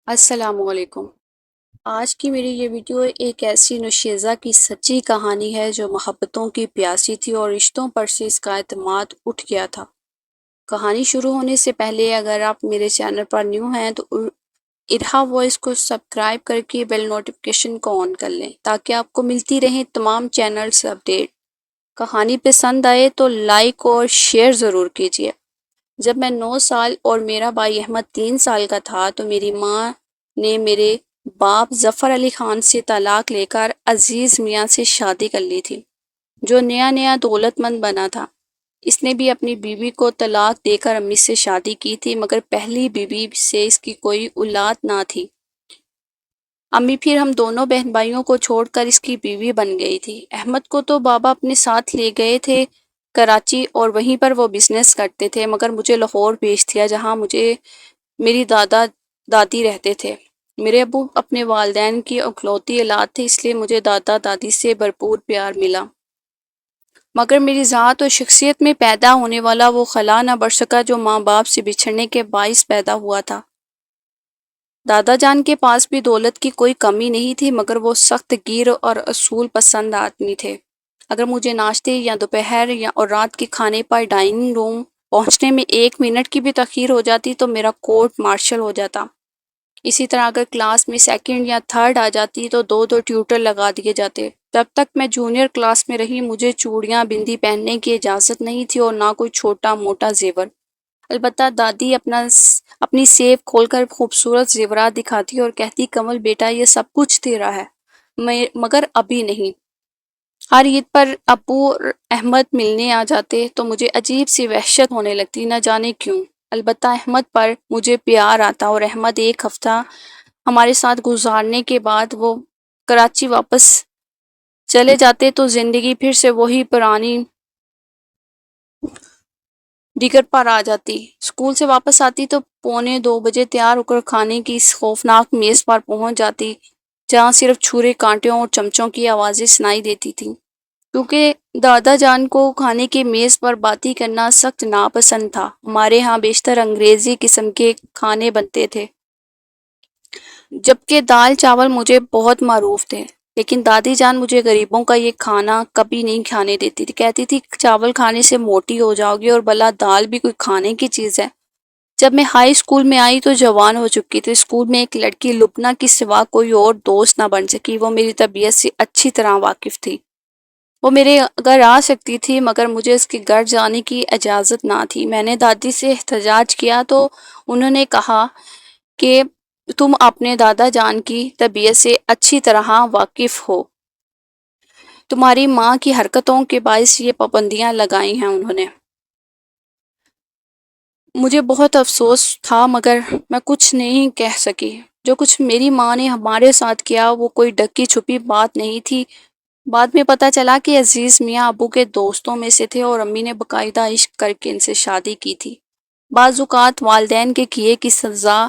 السلام علیکم۔ آج کی میری یہ ویڈیو ایک ایسی نشیزہ کی سچی کہانی ہے جو محبتوں کی پیاسی تھی اور رشتوں پر سے اس کا اعتماد اٹھ گیا تھا۔ کہانی شروع ہونے سے پہلے اگر آپ میرے چینل پر نیو ہیں تو ارہا وائس کو سبسکرائب کر کے بیل نوٹیفیکیشن کو آن کر لیں تاکہ آپ کو ملتی رہیں تمام چینلز اپڈیٹ۔ کہانی پسند آئے تو لائک اور شیئر ضرور کیجیے۔ جب میں 9 سال اور میرا بھائی احمد 3 سال کا تھا تو میری ماں نے میرے باپ ظفر علی خان سے طلاق لے کر عزیز میاں سے شادی کر لی تھی، جو نیا نیا دولت مند بنا تھا۔ اس نے بھی اپنی بیوی کو طلاق دے کر امی سے شادی کی تھی، مگر پہلی بیوی سے اس کی کوئی اولاد نہ تھی۔ امی پھر ہم دونوں بہن بھائیوں کو چھوڑ کر اس کی بیوی بن گئی تھی۔ احمد کو تو بابا اپنے ساتھ لے گئے تھے کراچی اور وہیں پر وہ بزنس کرتے تھے، مگر مجھے لاہور بھیج دیا جہاں مجھے میری دادا دادی رہتے تھے۔ میرے ابو اپنے والدین کی اکلوتی اولاد تھے، اس لیے مجھے دادا دادی سے بھرپور پیار ملا، مگر میری ذات اور شخصیت میں پیدا ہونے والا وہ خلا نہ بڑھ سکا جو ماں باپ سے بچھڑنے کے باعث پیدا ہوا تھا۔ دادا جان کے پاس بھی دولت کی کوئی کمی نہیں تھی، مگر وہ سخت گیر اور اصول پسند آدمی تھے۔ اگر مجھے ناشتے یا دوپہر اور رات کے کھانے پر ڈائننگ روم پہنچنے میں 1 منٹ کی بھی تاخیر ہو جاتی تو میرا کورٹ مارشل ہو جاتا۔ اسی طرح اگر کلاس میں سیکنڈ یا تھرڈ آ جاتی تو 2 ٹیوٹر لگا دیے جاتے۔ جب تک میں جونیئر کلاس میں رہی مجھے چوڑیاں بندی پہننے کی اجازت نہیں تھی اور نہ کوئی چھوٹا موٹا زیور۔ البتہ دادی اپنی سیف کھول کر خوبصورت زیورات دکھاتی اور کہتی کمل بیٹا یہ سب کچھ تیرا ہے، مگر ابھی نہیں۔ ہر عید پر ابو اور احمد ملنے آ جاتے تو مجھے عجیب سی وحشت ہونے لگتی، نہ جانے کیوں۔ البتہ احمد پر مجھے پیار آتا اور احمد 1 ہفتہ ہمارے ساتھ گزارنے کے بعد وہ کراچی واپس چلے جاتے تو زندگی پھر سے وہی پرانی دیگر پر آ جاتی۔ اسکول سے واپس آتی تو 1:45 بجے تیار ہو کر کھانے کی اس خوفناک میز پر پہنچ جاتی جہاں صرف چھرے کانٹوں اور چمچوں کی آوازیں سنائی دیتی تھیں، کیونکہ دادا جان کو کھانے کی میز پر باتیں کرنا سخت ناپسند تھا۔ ہمارے ہاں بیشتر انگریزی قسم کے کھانے بنتے تھے، جبکہ دال چاول مجھے بہت معروف تھے، لیکن دادی جان مجھے غریبوں کا یہ کھانا کبھی نہیں کھانے دیتی تھی۔ کہتی تھی چاول کھانے سے موٹی ہو جاؤ گی اور بھلا دال بھی کوئی کھانے کی چیز ہے۔ جب میں ہائی اسکول میں آئی تو جوان ہو چکی تھی۔ اسکول میں ایک لڑکی لبنہ کی سوا کوئی اور دوست نہ بن سکی، وہ میری طبیعت سے اچھی طرح واقف تھی۔ وہ میرے گھر آ سکتی تھی مگر مجھے اس کے گھر جانے کی اجازت نہ تھی۔ میں نے دادی سے احتجاج کیا تو انہوں نے کہا کہ تم اپنے دادا جان کی طبیعت سے اچھی طرح واقف ہو، تمہاری ماں کی حرکتوں کے باعث یہ پابندیاں لگائی ہیں انہوں نے۔ مجھے بہت افسوس تھا مگر میں کچھ نہیں کہہ سکی۔ جو کچھ میری ماں نے ہمارے ساتھ کیا وہ کوئی ڈکی چھپی بات نہیں تھی۔ بعد میں پتہ چلا کہ عزیز میاں ابو کے دوستوں میں سے تھے اور امی نے باقاعدہ عشق کر کے ان سے شادی کی تھی۔ بعض اوقات والدین کے کیے کی سزا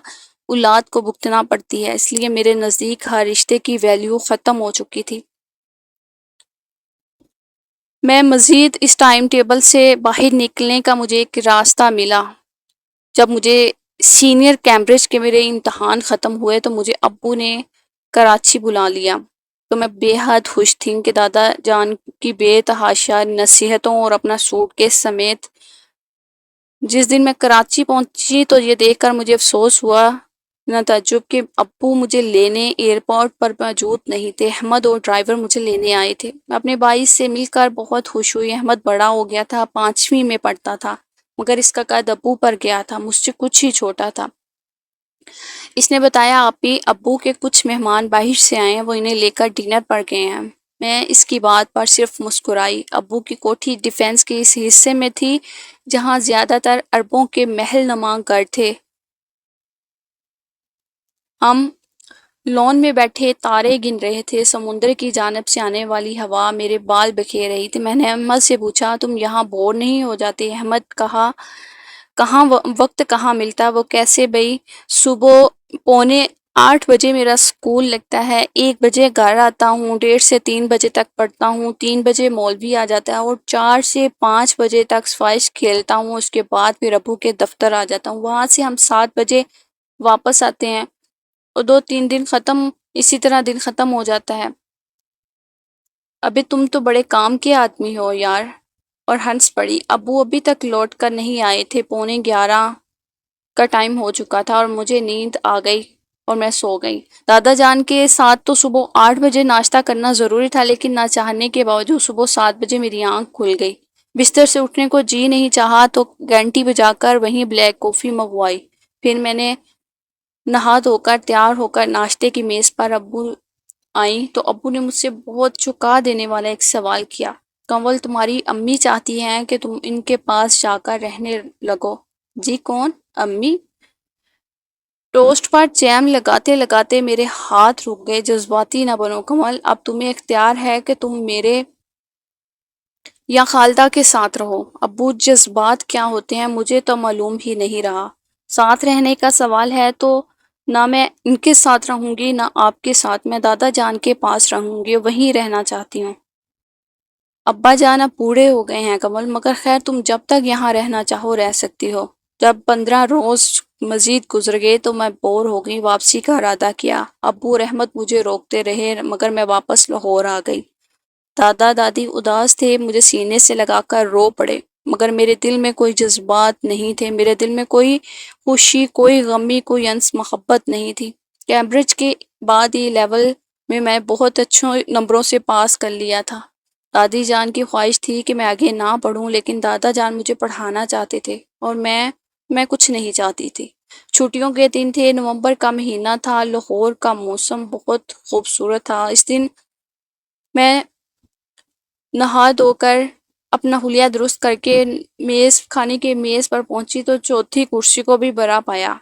اولاد کو بھگتنا پڑتی ہے، اس لیے میرے نزدیک ہر رشتے کی ویلیو ختم ہو چکی تھی۔ میں مزید اس ٹائم ٹیبل سے باہر نکلنے کا مجھے ایک راستہ ملا۔ جب مجھے سینئر کیمبرج کے میرے امتحان ختم ہوئے تو مجھے ابو نے کراچی بلا لیا، تو میں بے حد خوش تھی کہ دادا جان کی بے تحاشا نصیحتوں اور اپنا سوٹ کیس سمیت جس دن میں کراچی پہنچی تو یہ دیکھ کر مجھے افسوس ہوا نہ تعجب کہ ابو مجھے لینے ایئرپورٹ پر موجود نہیں تھے۔ احمد اور ڈرائیور مجھے لینے آئے تھے۔ میں اپنے بھائی سے مل کر بہت خوش ہوئی۔ احمد بڑا ہو گیا تھا، 5ویں میں پڑھتا تھا، مگر اس کا قد ابو پر گیا تھا، مجھ سے کچھ ہی چھوٹا تھا۔ اس نے بتایا ابو کے کچھ مہمان باہر سے آئے ہیں، وہ انہیں لے کر ڈنر پر گئے ہیں۔ میں اس کی بات پر صرف مسکرائی۔ ابو کی کوٹھی ڈیفینس کے اس حصے میں تھی جہاں زیادہ تر عربوں کے محل نما گھر تھے۔ ہم لون میں بیٹھے تارے گن رہے تھے، سمندر کی جانب سے آنے والی ہوا میرے بال بکھیر رہی تھی۔ میں نے احمد سے پوچھا تم یہاں بور نہیں ہو جاتے؟ احمد کہاں وقت کہاں ملتا، وہ کیسے بھئی؟ صبح 7:45 بجے میرا اسکول لگتا ہے، 1 بجے گھر آتا ہوں، 1:30 سے 3 بجے تک پڑھتا ہوں، 3 بجے مولوی آ جاتا ہے اور 4 سے 5 بجے تک صفائش کھیلتا ہوں، اس کے بعد پھر ابو کے دفتر آ جاتا ہوں، وہاں سے ہم 7 بجے واپس آتے ہیں۔ اور 2-3 دن اسی طرح دن ختم ہو جاتا ہے۔ ابھی تم تو بڑے کام کے آدمی ہو یار۔ اور ہنس پڑی۔ ابو ابھی تک لوٹ کر نہیں آئے تھے، 11:45 کا ٹائم ہو چکا تھا اور مجھے نیند آ گئی اور میں سو گئی۔ دادا جان کے ساتھ تو صبح 8 بجے ناشتہ کرنا ضروری تھا، لیکن نہ چاہنے کے باوجود صبح 7 بجے میری آنکھ کھل گئی۔ بستر سے اٹھنے کو جی نہیں چاہا تو گھنٹی بجا کر وہیں بلیک کافی منگوائی۔ پھر میں نے نہا دھو کر تیار ہو کر ناشتے کی میز پر ابو آئیں تو ابو نے مجھ سے بہت چونکا دینے والا ایک سوال کیا۔ کنول، تمہاری امی چاہتی ہیں کہ تم ان کے پاس جا کر رہنے لگو۔ جی کون؟ امی؟ ٹوسٹ پر جیم لگاتے لگاتے میرے ہاتھ رک گئے۔ جذباتی نہ بنو کنول، اب تمہیں اختیار ہے کہ تم میرے یا خالدہ کے ساتھ رہو۔ ابو، جذبات کیا ہوتے ہیں مجھے تو معلوم ہی نہیں رہا۔ ساتھ رہنے کا سوال ہے تو نہ میں ان کے ساتھ رہوں گی نہ آپ کے ساتھ، میں دادا جان کے پاس رہوں گی، وہیں رہنا چاہتی ہوں۔ ابا جان اب بوڑھے ہو گئے ہیں کنول، مگر خیر تم جب تک یہاں رہنا چاہو رہ سکتی ہو۔ جب 15 روز مزید گزر گئے تو میں بور ہو گئی، واپسی کا ارادہ کیا۔ ابو اور احمد مجھے روکتے رہے مگر میں واپس لاہور آ گئی۔ دادا دادی اداس تھے، مجھے سینے سے لگا کر رو پڑے، مگر میرے دل میں کوئی جذبات نہیں تھے، میرے دل میں کوئی خوشی، کوئی غمی، کوئی انس محبت نہیں تھی۔ کیمبرج کے بعد ای لیول میں بہت اچھے نمبروں سے پاس کر لیا تھا۔ دادی جان کی خواہش تھی کہ میں آگے نہ پڑھوں، لیکن دادا جان مجھے پڑھانا چاہتے تھے اور میں کچھ نہیں چاہتی تھی۔ چھٹیوں کے دن تھے، نومبر کا مہینہ تھا، لاہور کا موسم بہت خوبصورت تھا۔ اس دن میں نہا دھو کر اپنا حلیہ درست کر کے کھانے کے میز پر پہنچی تو چوتھی کرسی کو بھی بھرا پایا۔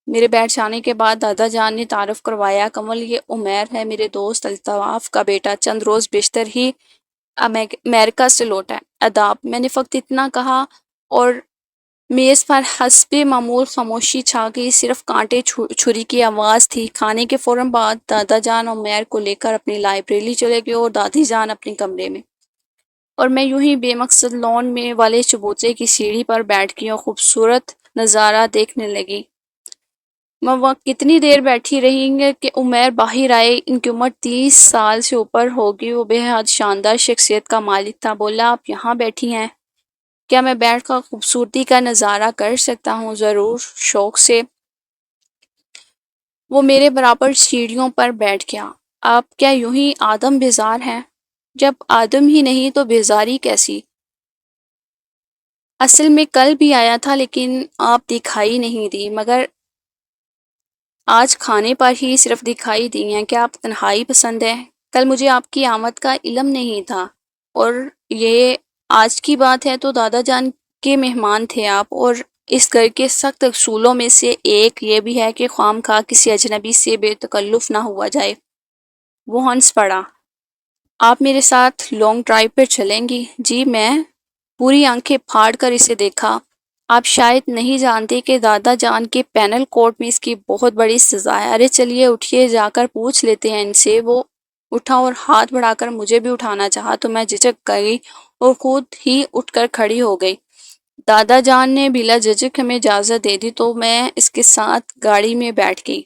میرے بیٹھ جانے کے بعد دادا جان نے تعارف کروایا، کنول یہ عمیر ہے، میرے دوست الطواف کا بیٹا، چند روز بیشتر ہی امریکہ سے لوٹا ہے۔ آداب، میں نے فقط اتنا کہا اور میز پر حسب معمول خاموشی چھا گئی، صرف کانٹے چھری کی آواز تھی۔ کھانے کے فوراً بعد دادا جان عمیر کو لے کر اپنی لائبریری چلے گئے اور دادی جان اپنے کمرے میں، اور میں یوں ہی بے مقصد لان میں والے چبوترے کی سیڑھی پر بیٹھ گئی اور خوبصورت نظارہ دیکھنے لگی۔ میں وہاں کتنی دیر بیٹھی رہی گے کہ عمیر باہر آئے۔ ان کی عمر 30 سال سے اوپر ہوگی، وہ بے حد شاندار شخصیت کا مالک تھا۔ بولا، آپ یہاں بیٹھی ہیں، کیا میں بیٹھ کر خوبصورتی کا نظارہ کر سکتا ہوں؟ ضرور، شوق سے۔ وہ میرے برابر سیڑھیوں پر بیٹھ گیا۔ آپ کیا یوں ہی آدم بیزار ہیں؟ جب آدم ہی نہیں تو بیزاری کیسی؟ اصل میں کل بھی آیا تھا لیکن آپ دکھائی نہیں دی، مگر آج کھانے پر ہی صرف دکھائی دی ہیں۔ کیا آپ تنہائی پسند ہیں؟ کل مجھے آپ کی آمد کا علم نہیں تھا، اور یہ آج کی بات ہے تو دادا جان کے مہمان تھے آپ، اور اس گھر کے سخت اصولوں میں سے ایک یہ بھی ہے کہ خواہ خواہ کسی اجنبی سے بے تکلف نہ ہوا جائے۔ وہ ہنس پڑا۔ آپ میرے ساتھ لانگ ڈرائیو پر چلیں گی؟ جی۔ میں پوری آنکھیں پھاڑ کر اسے دیکھا۔ آپ شاید نہیں جانتے کہ دادا جان کے پینل کورٹ میں اس کی بہت بڑی سزا ہے۔ ارے چلیے اٹھیے، جا کر پوچھ لیتے ہیں ان سے۔ وہ اٹھا اور ہاتھ بڑھا کر مجھے بھی اٹھانا چاہا تو میں جھجک گئی اور خود ہی اٹھ کر کھڑی ہو گئی۔ دادا جان نے بلا جھجک ہمیں اجازت دے دی تو میں اس کے ساتھ گاڑی میں بیٹھ گئی۔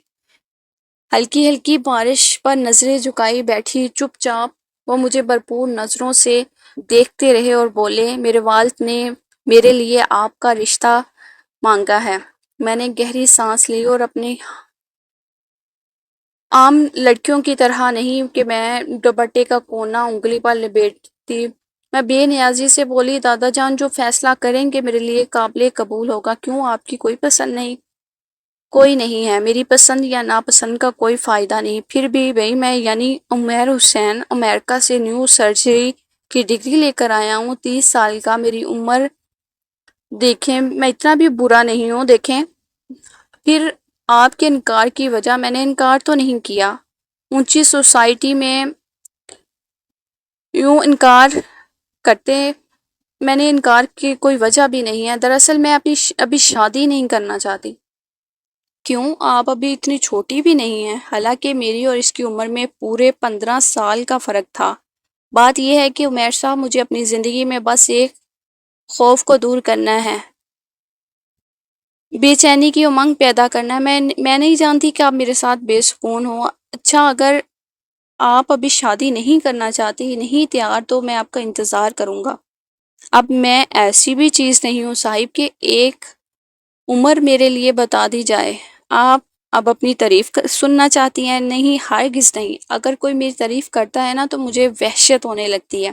ہلکی ہلکی بارش پر نظریں جھکائی بیٹھی چپ چاپ وہ مجھے بھرپور نظروں سے دیکھتے رہے اور بولے، میرے والد نے میرے لیے آپ کا رشتہ مانگا ہے۔ میں نے گہری سانس لی اور اپنی عام لڑکیوں کی طرح نہیں کہ میں دوپٹے کا کونا انگلی پر لپیٹتی، میں بے نیازی سے بولی، دادا جان جو فیصلہ کریں گے میرے لیے قابل قبول ہوگا۔ کیوں، آپ کی کوئی پسند نہیں؟ کوئی نہیں ہے، میری پسند یا ناپسند کا کوئی فائدہ نہیں۔ پھر بھی بھئی، میں یعنی عمیر حسین امریکہ سے نیو سرجری کی ڈگری لے کر آیا ہوں، 30 سال کا، میری عمر دیکھیں، میں اتنا بھی برا نہیں ہوں، دیکھیں۔ پھر آپ کے انکار کی وجہ؟ میں نے انکار تو نہیں کیا، اونچی سوسائٹی میں یوں انکار کرتے، میں نے انکار کی کوئی وجہ بھی نہیں ہے۔ دراصل میں ابھی شادی نہیں کرنا چاہتی۔ کیوں، آپ ابھی اتنی چھوٹی بھی نہیں ہیں؟ حالانکہ میری اور اس کی عمر میں پورے 15 سال کا فرق تھا۔ بات یہ ہے کہ عمیر صاحب، مجھے اپنی زندگی میں بس ایک خوف کو دور کرنا ہے۔ بے چینی کی امنگ پیدا کرنا ہے۔ میں نہیں جانتی کہ آپ میرے ساتھ بے سکون ہو۔ اچھا، اگر آپ ابھی شادی نہیں کرنا چاہتی، نہیں تیار، تو میں آپ کا انتظار کروں گا۔ اب میں ایسی بھی چیز نہیں ہوں صاحب کہ ایک عمر میرے لیے بتا دی جائے۔ آپ اب اپنی تعریف سننا چاہتی ہیں؟ نہیں، ہرگز نہیں۔ اگر کوئی میری تعریف کرتا ہے نا تو مجھے وحشت ہونے لگتی ہے۔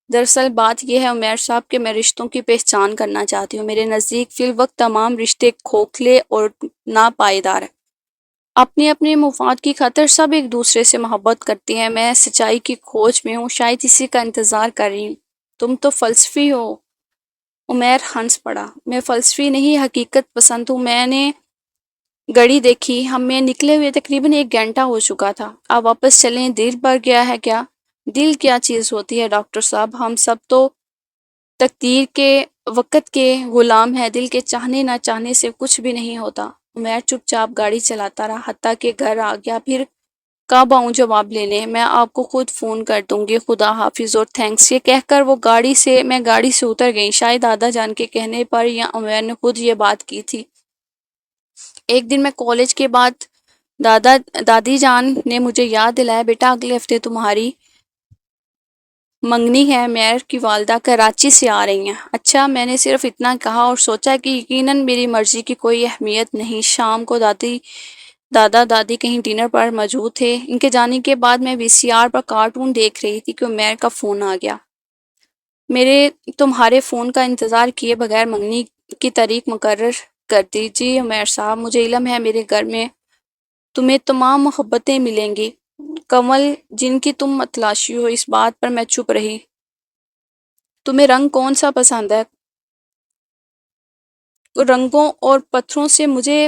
دراصل بات یہ ہے عمیر صاحب کہ میں رشتوں کی پہچان کرنا چاہتی ہوں۔ میرے نزدیک فی الوقت تمام رشتے کھوکھلے اور ناپائیدار ہیں۔ اپنے اپنے مفاد کی خاطر سب ایک دوسرے سے محبت کرتی ہیں۔ میں سچائی کی کھوج میں ہوں، شاید اسی کا انتظار کر رہی ہوں۔ تم تو فلسفی ہو۔ عمیر ہنس پڑا۔ میں فلسفی نہیں، حقیقت پسند ہوں۔ میں نے گھڑی دیکھی، ہمیں نکلے ہوئے تقریباً 1 گھنٹہ ہو چکا تھا۔ آپ واپس چلیں، دل بھر گیا ہے کیا؟ دل کیا چیز ہوتی ہے ڈاکٹر صاحب؟ ہم سب تو تقدیر کے وقت کے غلام ہیں۔ دل کے چاہنے نہ چاہنے سے کچھ بھی نہیں ہوتا۔ عمیر چپ چاپ گاڑی چلاتا رہا حتیٰ کہ گھر آ گیا۔ پھر کب آؤں جواب لینے؟ میں آپ کو خود فون کر دوں گی، خدا حافظ اور تھینکس۔ یہ کہہ کر میں گاڑی سے اتر گئی۔ شاید دادا جان کے کہنے پر یا عمیر نے خود یہ بات کی تھی۔ ایک دن میں کالج کے بعد دادی جان نے مجھے یاد دلایا، بیٹا اگلے ہفتے تمہاری منگنی ہے، میر کی والدہ کراچی سے آ رہی ہیں۔ اچھا، میں نے صرف اتنا کہا اور سوچا کہ یقیناً میری مرضی کی کوئی اہمیت نہیں۔ شام کو دادا دادی کہیں ڈنر پر موجود تھے۔ ان کے جانے کے بعد میں VCR پر کارٹون دیکھ رہی تھی کہ عمیر کا فون آ گیا۔ میرے تمہارے فون کا انتظار کیے بغیر منگنی کی تاریخ مقرر کر دی۔ جی عمیر صاحب، مجھے علم ہے میرے گھر میں تمہیں تمام محبتیں ملیں گی، کمل جن کی تم متلاشی ہو۔ اس بات پر میں چپ رہی۔ تمہیں رنگ کون سا پسند ہے؟ رنگوں اور پتھروں سے مجھے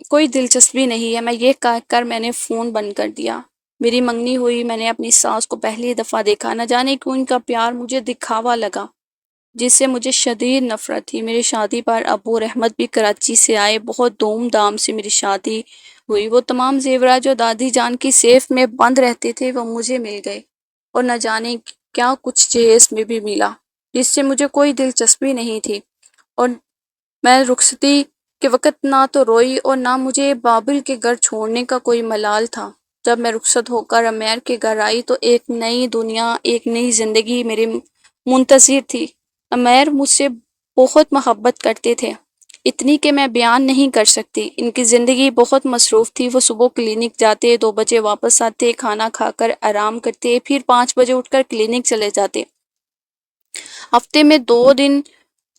کوئی دلچسپی نہیں ہے۔ میں یہ کہہ کر میں نے فون بند کر دیا۔ میری منگنی ہوئی، میں نے اپنی ساس کو پہلی دفعہ دیکھا۔ نہ جانے کیوں ان کا پیار مجھے دکھاوا لگا، جس سے مجھے شدید نفرت تھی۔ میری شادی پر ابو رحمت بھی کراچی سے آئے۔ بہت دھوم دھام سے میری شادی ہوئی۔ وہ تمام زیورات جو دادی جان کی سیف میں بند رہتے تھے وہ مجھے مل گئے، اور نہ جانے کیا کچھ جہیز میں بھی ملا جس سے مجھے کوئی دلچسپی نہیں تھی۔ اور میں رخصتی کے وقت نہ تو روئی اور نہ مجھے بابل کے گھر چھوڑنے کا کوئی ملال تھا۔ جب میں رخصت ہو کر عمیر کے گھر آئی تو ایک نئی دنیا، ایک نئی زندگی میرے منتظر تھی۔ عمیر مجھ سے بہت محبت کرتے تھے، اتنی کہ میں بیان نہیں کر سکتی۔ ان کی زندگی بہت مصروف تھی۔ وہ صبح کلینک جاتے، 2 بجے واپس آتے، کھانا کھا کر آرام کرتے، پھر 5 بجے اٹھ کر کلینک چلے جاتے۔ ہفتے میں 2 دن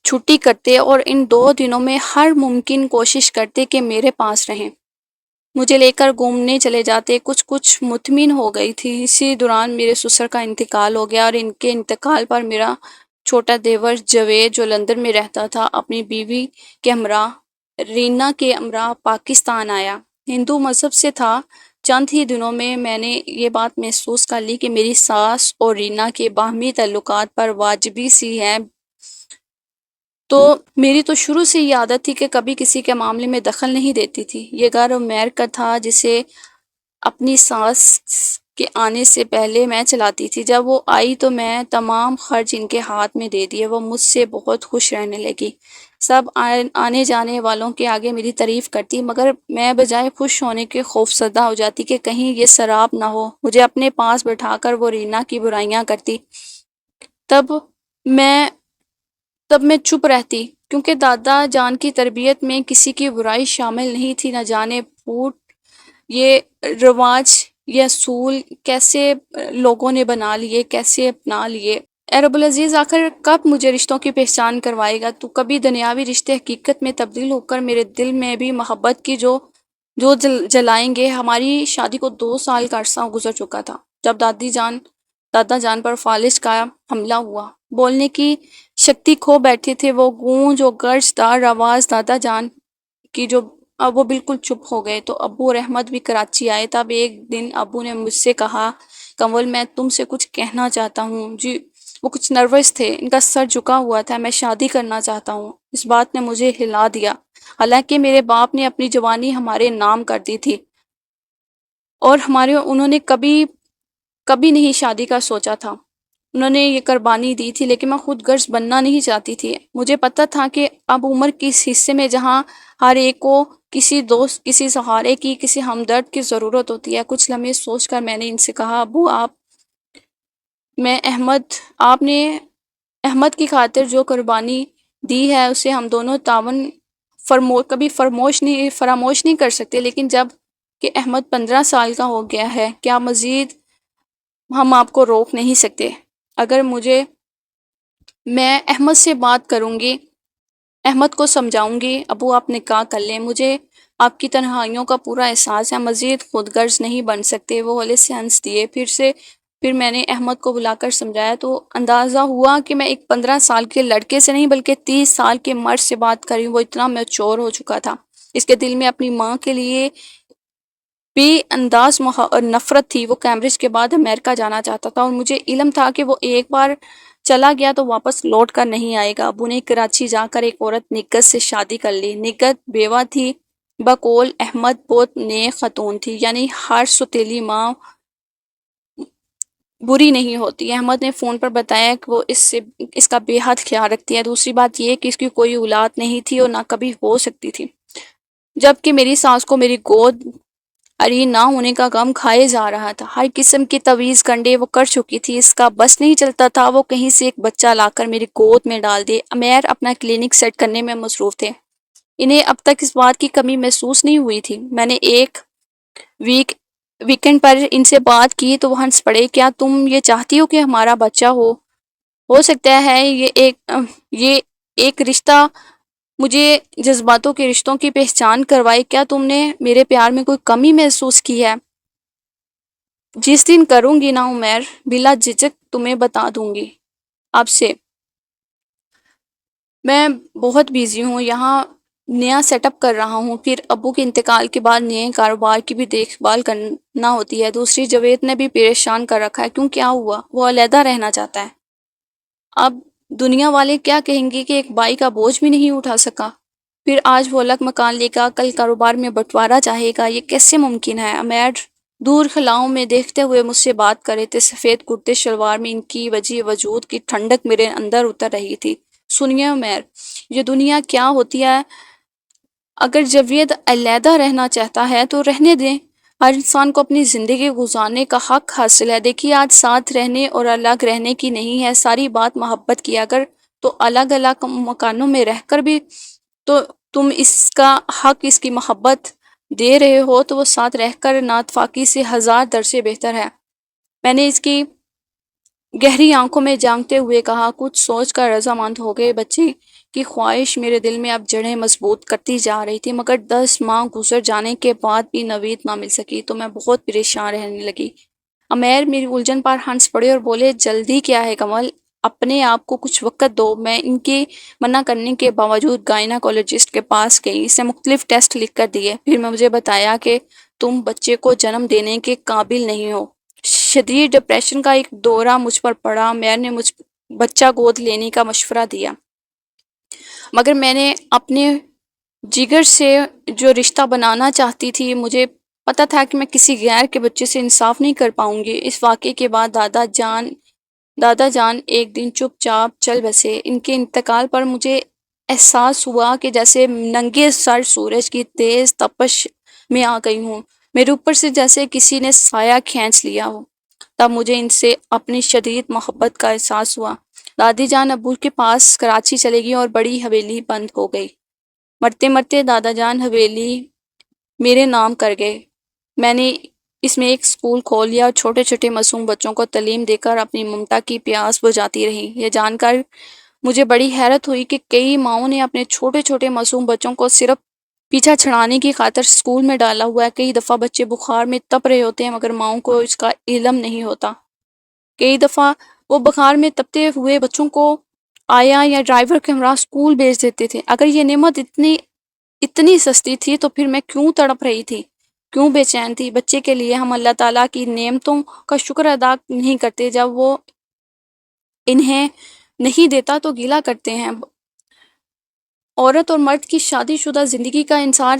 چھٹی کرتے اور ان 2 دنوں میں ہر ممکن کوشش کرتے کہ میرے پاس رہیں۔ مجھے لے کر گھومنے چلے جاتے۔ کچھ مطمئن ہو گئی تھی۔ اسی دوران میرے سسر کا انتقال ہو گیا، اور ان کے انتقال پر میرا چھوٹا دیور جاوید جو لندن میں رہتا تھا، اپنی بیوی کے ہمراہ رینا کے ہمراہ پاکستان آیا۔ ہندو مذہب سے تھا۔ چند ہی دنوں میں نے یہ بات محسوس کر لی کہ میری ساس اور رینا کے باہمی تعلقات پر واجبی سی ہیں۔ تو میری تو شروع سے یہ عادت تھی کہ کبھی کسی کے معاملے میں دخل نہیں دیتی تھی۔ یہ گھر عمیر کا تھا، جسے اپنی ساس کے آنے سے پہلے میں چلاتی تھی۔ جب وہ آئی تو میں تمام خرچ ان کے ہاتھ میں دے دیے۔ وہ مجھ سے بہت خوش رہنے لگی۔ سب آنے جانے والوں کے آگے میری تعریف کرتی، مگر میں بجائے خوش ہونے کے خوفزدہ ہو جاتی کہ کہیں یہ سراب نہ ہو۔ مجھے اپنے پاس بٹھا کر وہ رینا کی برائیاں کرتی۔ تب میں چپ رہتی، کیونکہ دادا جان کی تربیت میں کسی کی برائی شامل نہیں تھی۔ نہ جانے پھوٹ یہ رواج، یہ اصول کیسے لوگوں نے بنا لیے، کیسے اپنا لیے۔ اے رب العزیز، آخر کب مجھے رشتوں کی پہچان کروائے گا تو؟ کبھی دنیاوی رشتے حقیقت میں تبدیل ہو کر میرے دل میں بھی محبت کی جو جلائیں گے۔ ہماری شادی کو 2 سال کا عرصہ گزر چکا تھا جب دادا جان پر فالج کا حملہ ہوا۔ بولنے کی شکتی کھو بیٹھے تھے۔ وہ گونج و گرج دار آواز دادا جان کی جو اب وہ بالکل چپ ہو گئے۔ تو ابو رحمت بھی کراچی آئے۔ تب ایک دن ابو نے مجھ سے کہا، کنول میں تم سے کچھ کہنا چاہتا ہوں۔ جی۔ وہ کچھ نروس تھے، ان کا سر جھکا ہوا تھا۔ میں شادی کرنا چاہتا ہوں۔ اس بات نے مجھے ہلا دیا۔ حالانکہ میرے باپ نے اپنی جوانی ہمارے نام کر دی تھی، اور انہوں نے کبھی نہیں شادی کا سوچا تھا۔ انہوں نے یہ قربانی دی تھی، لیکن میں خود غرض بننا نہیں چاہتی تھی۔ مجھے پتہ تھا کہ اب عمر کی اس حصے میں جہاں ہر ایک کو کسی دوست، کسی سہارے کی، کسی ہمدرد کی ضرورت ہوتی ہے۔ کچھ لمحے سوچ کر میں نے ان سے کہا، ابو آپ نے احمد کی خاطر جو قربانی دی ہے اسے ہم دونوں تعاون کبھی فراموش نہیں کر سکتے، لیکن جب کہ احمد 15 سال کا ہو گیا ہے، کیا مزید ہم آپ کو روک نہیں سکتے؟ اگر میں احمد سے بات کروں گی، احمد کو سمجھاؤں گی، ابو آپ نکاح کر لیں، مجھے آپ کی تنہائیوں کا پورا احساس ہے، مزید خود غرض نہیں بن سکتے۔ وہ ہولے سے ہنس دیے۔ پھر میں نے احمد کو بلا کر سمجھایا تو اندازہ ہوا کہ میں ایک 15 سال کے لڑکے سے نہیں بلکہ 30 سال کے مرد سے بات کر رہی ہوں۔ وہ اتنا میچور ہو چکا تھا، اس کے دل میں اپنی ماں کے لیے بے انداز نفرت تھی۔ وہ کیمبرج کے بعد امریکہ جانا چاہتا تھا، اور مجھے علم تھا کہ وہ ایک بار چلا گیا تو واپس لوٹ کر نہیں آئے گا۔ ابو نے کراچی جا کر ایک عورت نگت سے شادی کر لی۔ نگت بیوہ تھی، بقول احمد بہت نیک خاتون تھی، یعنی ہر ستیلی ماں بری نہیں ہوتی۔ احمد نے فون پر بتایا کہ وہ اس کا بے حد خیال رکھتی ہے۔ دوسری بات یہ کہ اس کی کوئی اولاد نہیں تھی اور نہ کبھی ہو سکتی تھی، جبکہ میری ساس کو میری گود اری نہ ہونے کا غم کھائے جا رہا تھا۔ ہر قسم کی تویز کنڈے وہ کر چکی تھی، اس کا بس نہیں چلتا تھا وہ کہیں سے ایک بچہ لا کر میری گود میں ڈال دے۔ امیر اپنا کلینک سیٹ کرنے میں مصروف تھے، انہیں اب تک اس بات کی کمی محسوس نہیں ہوئی تھی۔ میں نے ایک ویکنڈ پر ان سے بات کی تو وہ ہنس پڑے، کیا تم یہ چاہتی ہو کہ ہمارا بچہ ہو سکتا ہے یہ ایک رشتہ مجھے جذباتوں کے رشتوں کی پہچان کروائے؟ کیا تم نے میرے پیار میں کوئی کمی محسوس کی ہے؟ جس دن کروں گی نا عمیر، بلا جھجک تمہیں بتا دوں گی۔ آپ سے میں بہت بیزی ہوں، یہاں نیا سیٹ اپ کر رہا ہوں، پھر ابو کے انتقال کے بعد نئے کاروبار کی بھی دیکھ بھال کرنا ہوتی ہے۔ دوسری جاوید نے بھی پریشان کر رکھا ہے۔ کیوں، کیا ہوا؟ وہ علیحدہ رہنا چاہتا ہے۔ اب دنیا والے کیا کہیں گے کہ ایک بائی کا بوجھ بھی نہیں اٹھا سکا؟ پھر آج وہ الگ مکان لے گا، کل کاروبار میں بٹوارا چاہے گا، یہ کیسے ممکن ہے؟ امیر دور خلاؤں میں دیکھتے ہوئے مجھ سے بات کر رہے تھے۔ سفید کرتے شلوار میں ان کی وجہ وجود کی ٹھنڈک میرے اندر اتر رہی تھی۔ سنیے عمیر، یہ دنیا کیا ہوتی ہے؟ اگر جاوید علیحدہ رہنا چاہتا ہے تو رہنے دیں، ہر انسان کو اپنی زندگی گزارنے کا حق حاصل ہے۔ دیکھیے، آج ساتھ رہنے اور الگ رہنے کی نہیں ہے، ساری بات محبت کی۔ اگر تو الگ الگ مکانوں میں رہ کر بھی تو تم اس کا حق، اس کی محبت دے رہے ہو، تو وہ ساتھ رہ کر ناتفاقی سے 1000 درجے بہتر ہے۔ میں نے اس کی گہری آنکھوں میں جھانکتے ہوئے کہا، کچھ سوچ کر رضامند ہو گئے۔ بچے کی خواہش میرے دل میں اب جڑیں مضبوط کرتی جا رہی تھی، مگر 10 ماہ گزر جانے کے بعد بھی نوید نہ مل سکی تو میں بہت پریشان رہنے لگی۔ امیر میری الجھن پر ہنس پڑے اور بولے، جلدی کیا ہے کمل، اپنے آپ کو کچھ وقت دو۔ میں ان کے منع کرنے کے باوجود گائناکولوجسٹ کے پاس گئی، اس نے مختلف ٹیسٹ لکھ کر دیے، پھر مجھے بتایا کہ تم بچے کو جنم دینے کے قابل نہیں ہو۔ شدید ڈپریشن کا ایک دورہ مجھ پر پڑا۔ امیر نے مجھ بچہ گود لینے کا مشورہ دیا، مگر میں نے اپنے جگر سے جو رشتہ بنانا چاہتی تھی، مجھے پتا تھا کہ میں کسی غیر کے بچے سے انصاف نہیں کر پاؤں گی۔ اس واقعے کے بعد دادا جان ایک دن چپ چاپ چل بسے۔ ان کے انتقال پر مجھے احساس ہوا کہ جیسے ننگے سر سورج کی تیز تپش میں آ گئی ہوں، میرے اوپر سے جیسے کسی نے سایہ کھینچ لیا ہو۔ تب مجھے ان سے اپنی شدید محبت کا احساس ہوا۔ دادی جان ابو کے پاس کراچی چلے گئی اور بڑی حویلی بند ہو گئی۔ مرتے مرتے دادا جان حویلی میرے نام کر گئے۔ میں نے اس میں ایک سکول کھول لیا اور چھوٹے چھوٹے معصوم بچوں کو تعلیم دے کر اپنی ممتا کی پیاس بجھاتی رہی۔ یہ جان کر مجھے بڑی حیرت ہوئی کہ کئی ماؤں نے اپنے چھوٹے چھوٹے معصوم بچوں کو صرف پیچھا چھڑانے کی خاطر سکول میں ڈالا ہوا ہے۔ کئی دفعہ بچے بخار میں تپ رہے ہوتے ہیں مگر ماؤں کو اس کا علم نہیں ہوتا۔ کئی دفعہ وہ بخار میں تپتے ہوئے بچوں کو آیا یا ڈرائیور کے ہمراہ سکول بھیج دیتے تھے۔ اگر یہ نعمت اتنی سستی تھی تو پھر میں کیوں تڑپ رہی تھی، کیوں بے چین تھی؟ بچے کے لیے ہم اللہ تعالیٰ کی نعمتوں کا شکر ادا نہیں کرتے، جب وہ انہیں نہیں دیتا تو گیلا کرتے ہیں۔ عورت اور مرد کی شادی شدہ زندگی کا انحصار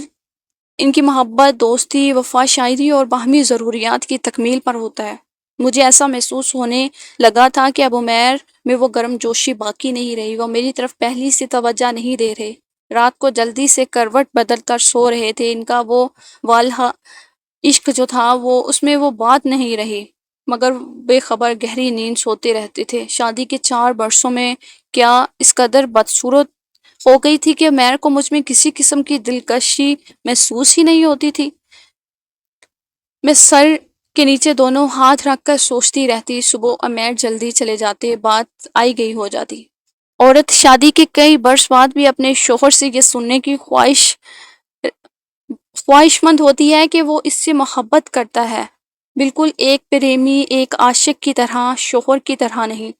ان کی محبت، دوستی، وفا، شاعری اور باہمی ضروریات کی تکمیل پر ہوتا ہے۔ مجھے ایسا محسوس ہونے لگا تھا کہ اب عمیر میں وہ گرم جوشی باقی نہیں رہی، وہ میری طرف پہلی سی توجہ نہیں دے رہے۔ رات کو جلدی سے کروٹ بدل کر سو رہے تھے، ان کا وہ والہا عشق جو تھا وہ اس میں وہ بات نہیں رہی، مگر بے خبر گہری نیند سوتے رہتے تھے۔ شادی کے 4 برسوں میں کیا اس قدر بدصورت ہو گئی تھی کہ عمیر کو مجھ میں کسی قسم کی دلکشی محسوس ہی نہیں ہوتی تھی۔ میں سر کے نیچے دونوں ہاتھ رکھ کر سوچتی رہتی، صبح عمیر جلدی چلے جاتے، بات آئی گئی ہو جاتی۔ عورت شادی کے کئی برس بعد بھی اپنے شوہر سے یہ سننے کی خواہش مند ہوتی ہے کہ وہ اس سے محبت کرتا ہے، بالکل ایک پریمی، ایک عاشق کی طرح، شوہر کی طرح نہیں۔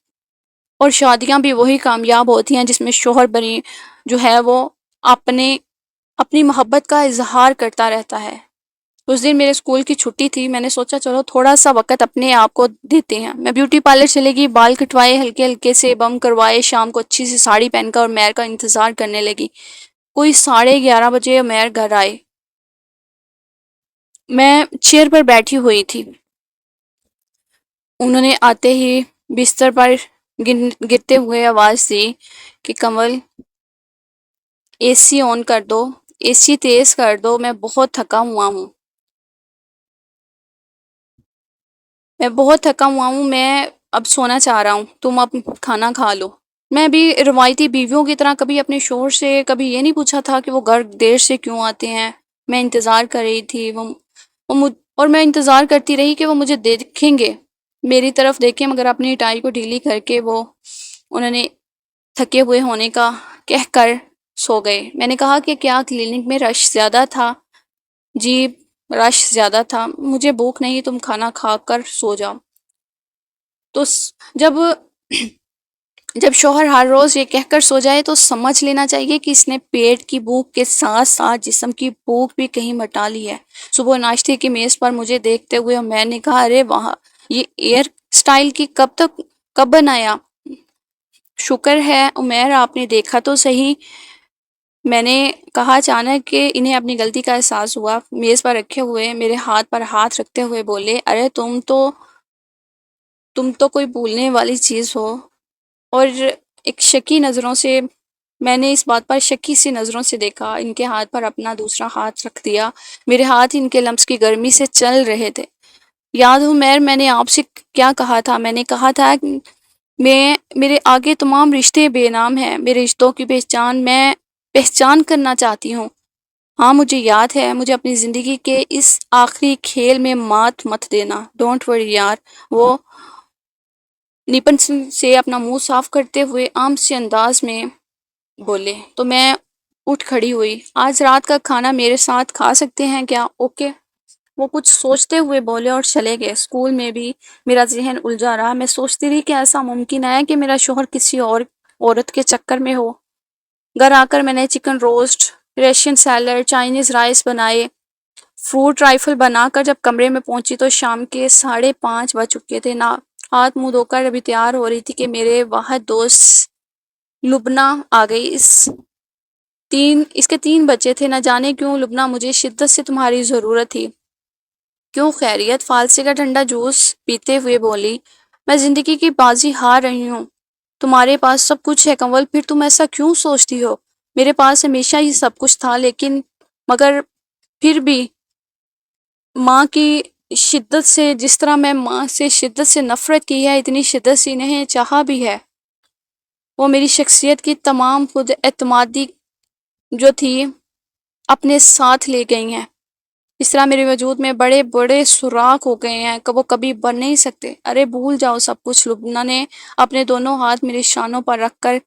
اور شادیاں بھی وہی کامیاب ہوتی ہیں جس میں شوہر بنی جو ہے وہ اپنی محبت کا اظہار کرتا رہتا ہے۔ اس دن میرے اسکول کی چھٹی تھی، میں نے سوچا چلو تھوڑا سا وقت اپنے آپ کو دیتے ہیں۔ میں بیوٹی پارلر چلے گی، بال کٹوائے، ہلکے ہلکے سے بم کروائے، شام کو اچھی سی ساڑی پہن کر عمیر کا انتظار کرنے لگی۔ کوئی 11:30 عمیر گھر آئے۔ میں چیئر پر بیٹھی ہوئی تھی، انہوں نے آتے ہی بستر پر گرتے ہوئے آواز دی کہ کمل اے سی آن کر دو، اے سی تیز کر دو، میں بہت تھکا ہوا ہوں، میں اب سونا چاہ رہا ہوں، تم اب کھانا کھا لو۔ میں بھی روایتی بیویوں کی طرح کبھی اپنے شوہر سے کبھی یہ نہیں پوچھا تھا کہ وہ گھر دیر سے کیوں آتے ہیں۔ میں انتظار کر رہی تھی اور میں انتظار کرتی رہی کہ وہ مجھے دیکھیں گے، میری طرف دیکھیں، مگر اپنی ٹائی کو ڈھیلی کر کے انہوں نے تھکے ہوئے ہونے کا کہہ کر سو گئے۔ میں نے کہا کہ کیا کلینک میں رش زیادہ تھا؟ جی رش زیادہ تھا، مجھے بھوک نہیں، تم کھانا کھا کر سو جاؤ۔ تو جب شوہر ہر روز یہ کہہ کر سو جائے تو سمجھ لینا چاہیے کہ اس نے پیٹ کی بھوک کے ساتھ ساتھ جسم کی بھوک بھی کہیں مٹا لی ہے۔ صبح ناشتے کی میز پر مجھے دیکھتے ہوئے میں نے کہا، ارے وہاں یہ ایئر سٹائل کی کب بنایا؟ شکر ہے عمیر آپ نے دیکھا تو صحیح، میں نے کہا اچانک کہ انہیں اپنی غلطی کا احساس ہوا۔ میز پر رکھے ہوئے میرے ہاتھ پر ہاتھ رکھتے ہوئے بولے، ارے تم تو کوئی بھولنے والی چیز ہو۔ اور ایک شکی نظروں سے میں نے اس بات پر شکی سی نظروں سے دیکھا، ان کے ہاتھ پر اپنا دوسرا ہاتھ رکھ دیا، میرے ہاتھ ان کے لمس کی گرمی سے چل رہے تھے۔ یاد ہو عمیر، میں نے آپ سے کیا کہا تھا؟ میں نے کہا تھا کہ میرے آگے تمام رشتے بے نام ہیں، میرے رشتوں کی پہچان کرنا چاہتی ہوں۔ ہاں مجھے یاد ہے، مجھے اپنی زندگی کے اس آخری کھیل میں مت دینا۔ ڈونٹ وری یار، وہ نیپن سے اپنا منہ صاف کرتے ہوئے عام سے انداز میں بولے۔ تو میں اٹھ کھڑی ہوئی۔ آج رات کا کھانا میرے ساتھ کھا سکتے ہیں کیا؟ اوکے۔ وہ کچھ سوچتے ہوئے بولے اور چلے گئے۔ اسکول میں بھی میرا ذہن الجھا رہا، میں سوچتی رہی کہ ایسا ممکن ہے کہ میرا شوہر کسی اور عورت کے چکر میں ہو۔ گھر آ کر میں نے chicken roast, Russian salad, Chinese rice بنائے، فروٹ رائفل بنا کر جب کمرے میں پہنچی تو شام کے 5:30 بج چکے تھے۔ ہاتھ منہ دھو کر ابھی تیار ہو رہی تھی کہ میرے واحد دوست لبنہ آ گئی۔ اس کے 3 بچے تھے، نہ جانے کیوں لبنہ مجھے شدت سے تمہاری ضرورت تھی۔ کیوں خیریت؟ فالسے کا ٹھنڈا جوس پیتے ہوئے بولی۔ میں زندگی کی بازی ہار رہی ہوں، تمہارے پاس سب کچھ ہے کنول، پھر تم ایسا کیوں سوچتی ہو؟ میرے پاس ہمیشہ ہی سب کچھ تھا، مگر پھر بھی ماں کی شدت سے، جس طرح میں ماں سے شدت سے نفرت کی ہے، اتنی شدت سے انہیں چاہا بھی ہے۔ وہ میری شخصیت کی تمام خود اعتمادی جو تھی اپنے ساتھ لے گئی ہیں۔ اس طرح میرے وجود میں بڑے بڑے سوراخ ہو گئے ہیں، وہ کبھی بن نہیں سکتے۔ ارے بھول جاؤ سب کچھ۔ لبنہ نے اپنے دونوں ہاتھ میرے شانوں پر رکھ کر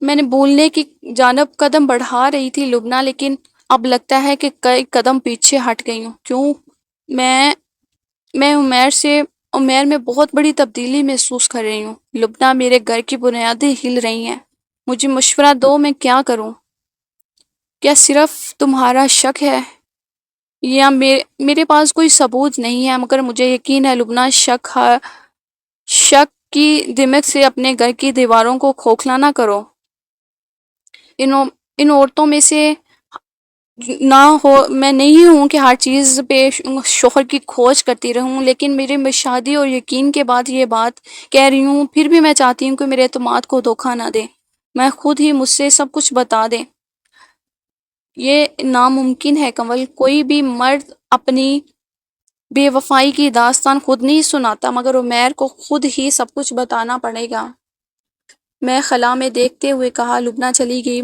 میں نے بھولنے کی جانب قدم بڑھا رہی تھی لبنہ، لیکن اب لگتا ہے کہ کئی قدم پیچھے ہٹ گئی ہوں۔ کیوں؟ میں عمیر میں بہت بڑی تبدیلی محسوس کر رہی ہوں۔ لبنہ، میرے گھر کی بنیادیں ہل رہی ہیں، مجھے مشورہ دو، میں کیا کروں؟ کیا صرف تمہارا شک ہے یا میرے پاس کوئی ثبوت نہیں ہے؟ مگر مجھے یقین ہے لبنہ، شک کی دمک سے اپنے گھر کی دیواروں کو کھوکھلا نہ کرو۔ ان عورتوں میں سے نہ ہو، میں نہیں ہوں کہ ہر چیز پہ شوہر کی کھوج کرتی رہوں، لیکن میرے شادی اور یقین کے بعد یہ بات کہہ رہی ہوں، پھر بھی میں چاہتی ہوں کہ میرے اعتماد کو دھوکہ نہ دے، میں خود ہی مجھ سے سب کچھ بتا دیں۔ یہ ناممکن ہے کنول، کوئی بھی مرد اپنی بے وفائی کی داستان خود نہیں سناتا، مگر عمیر کو خود ہی سب کچھ بتانا پڑے گا۔ میں خلا میں دیکھتے ہوئے کہا۔ لبنہ چلی گئی۔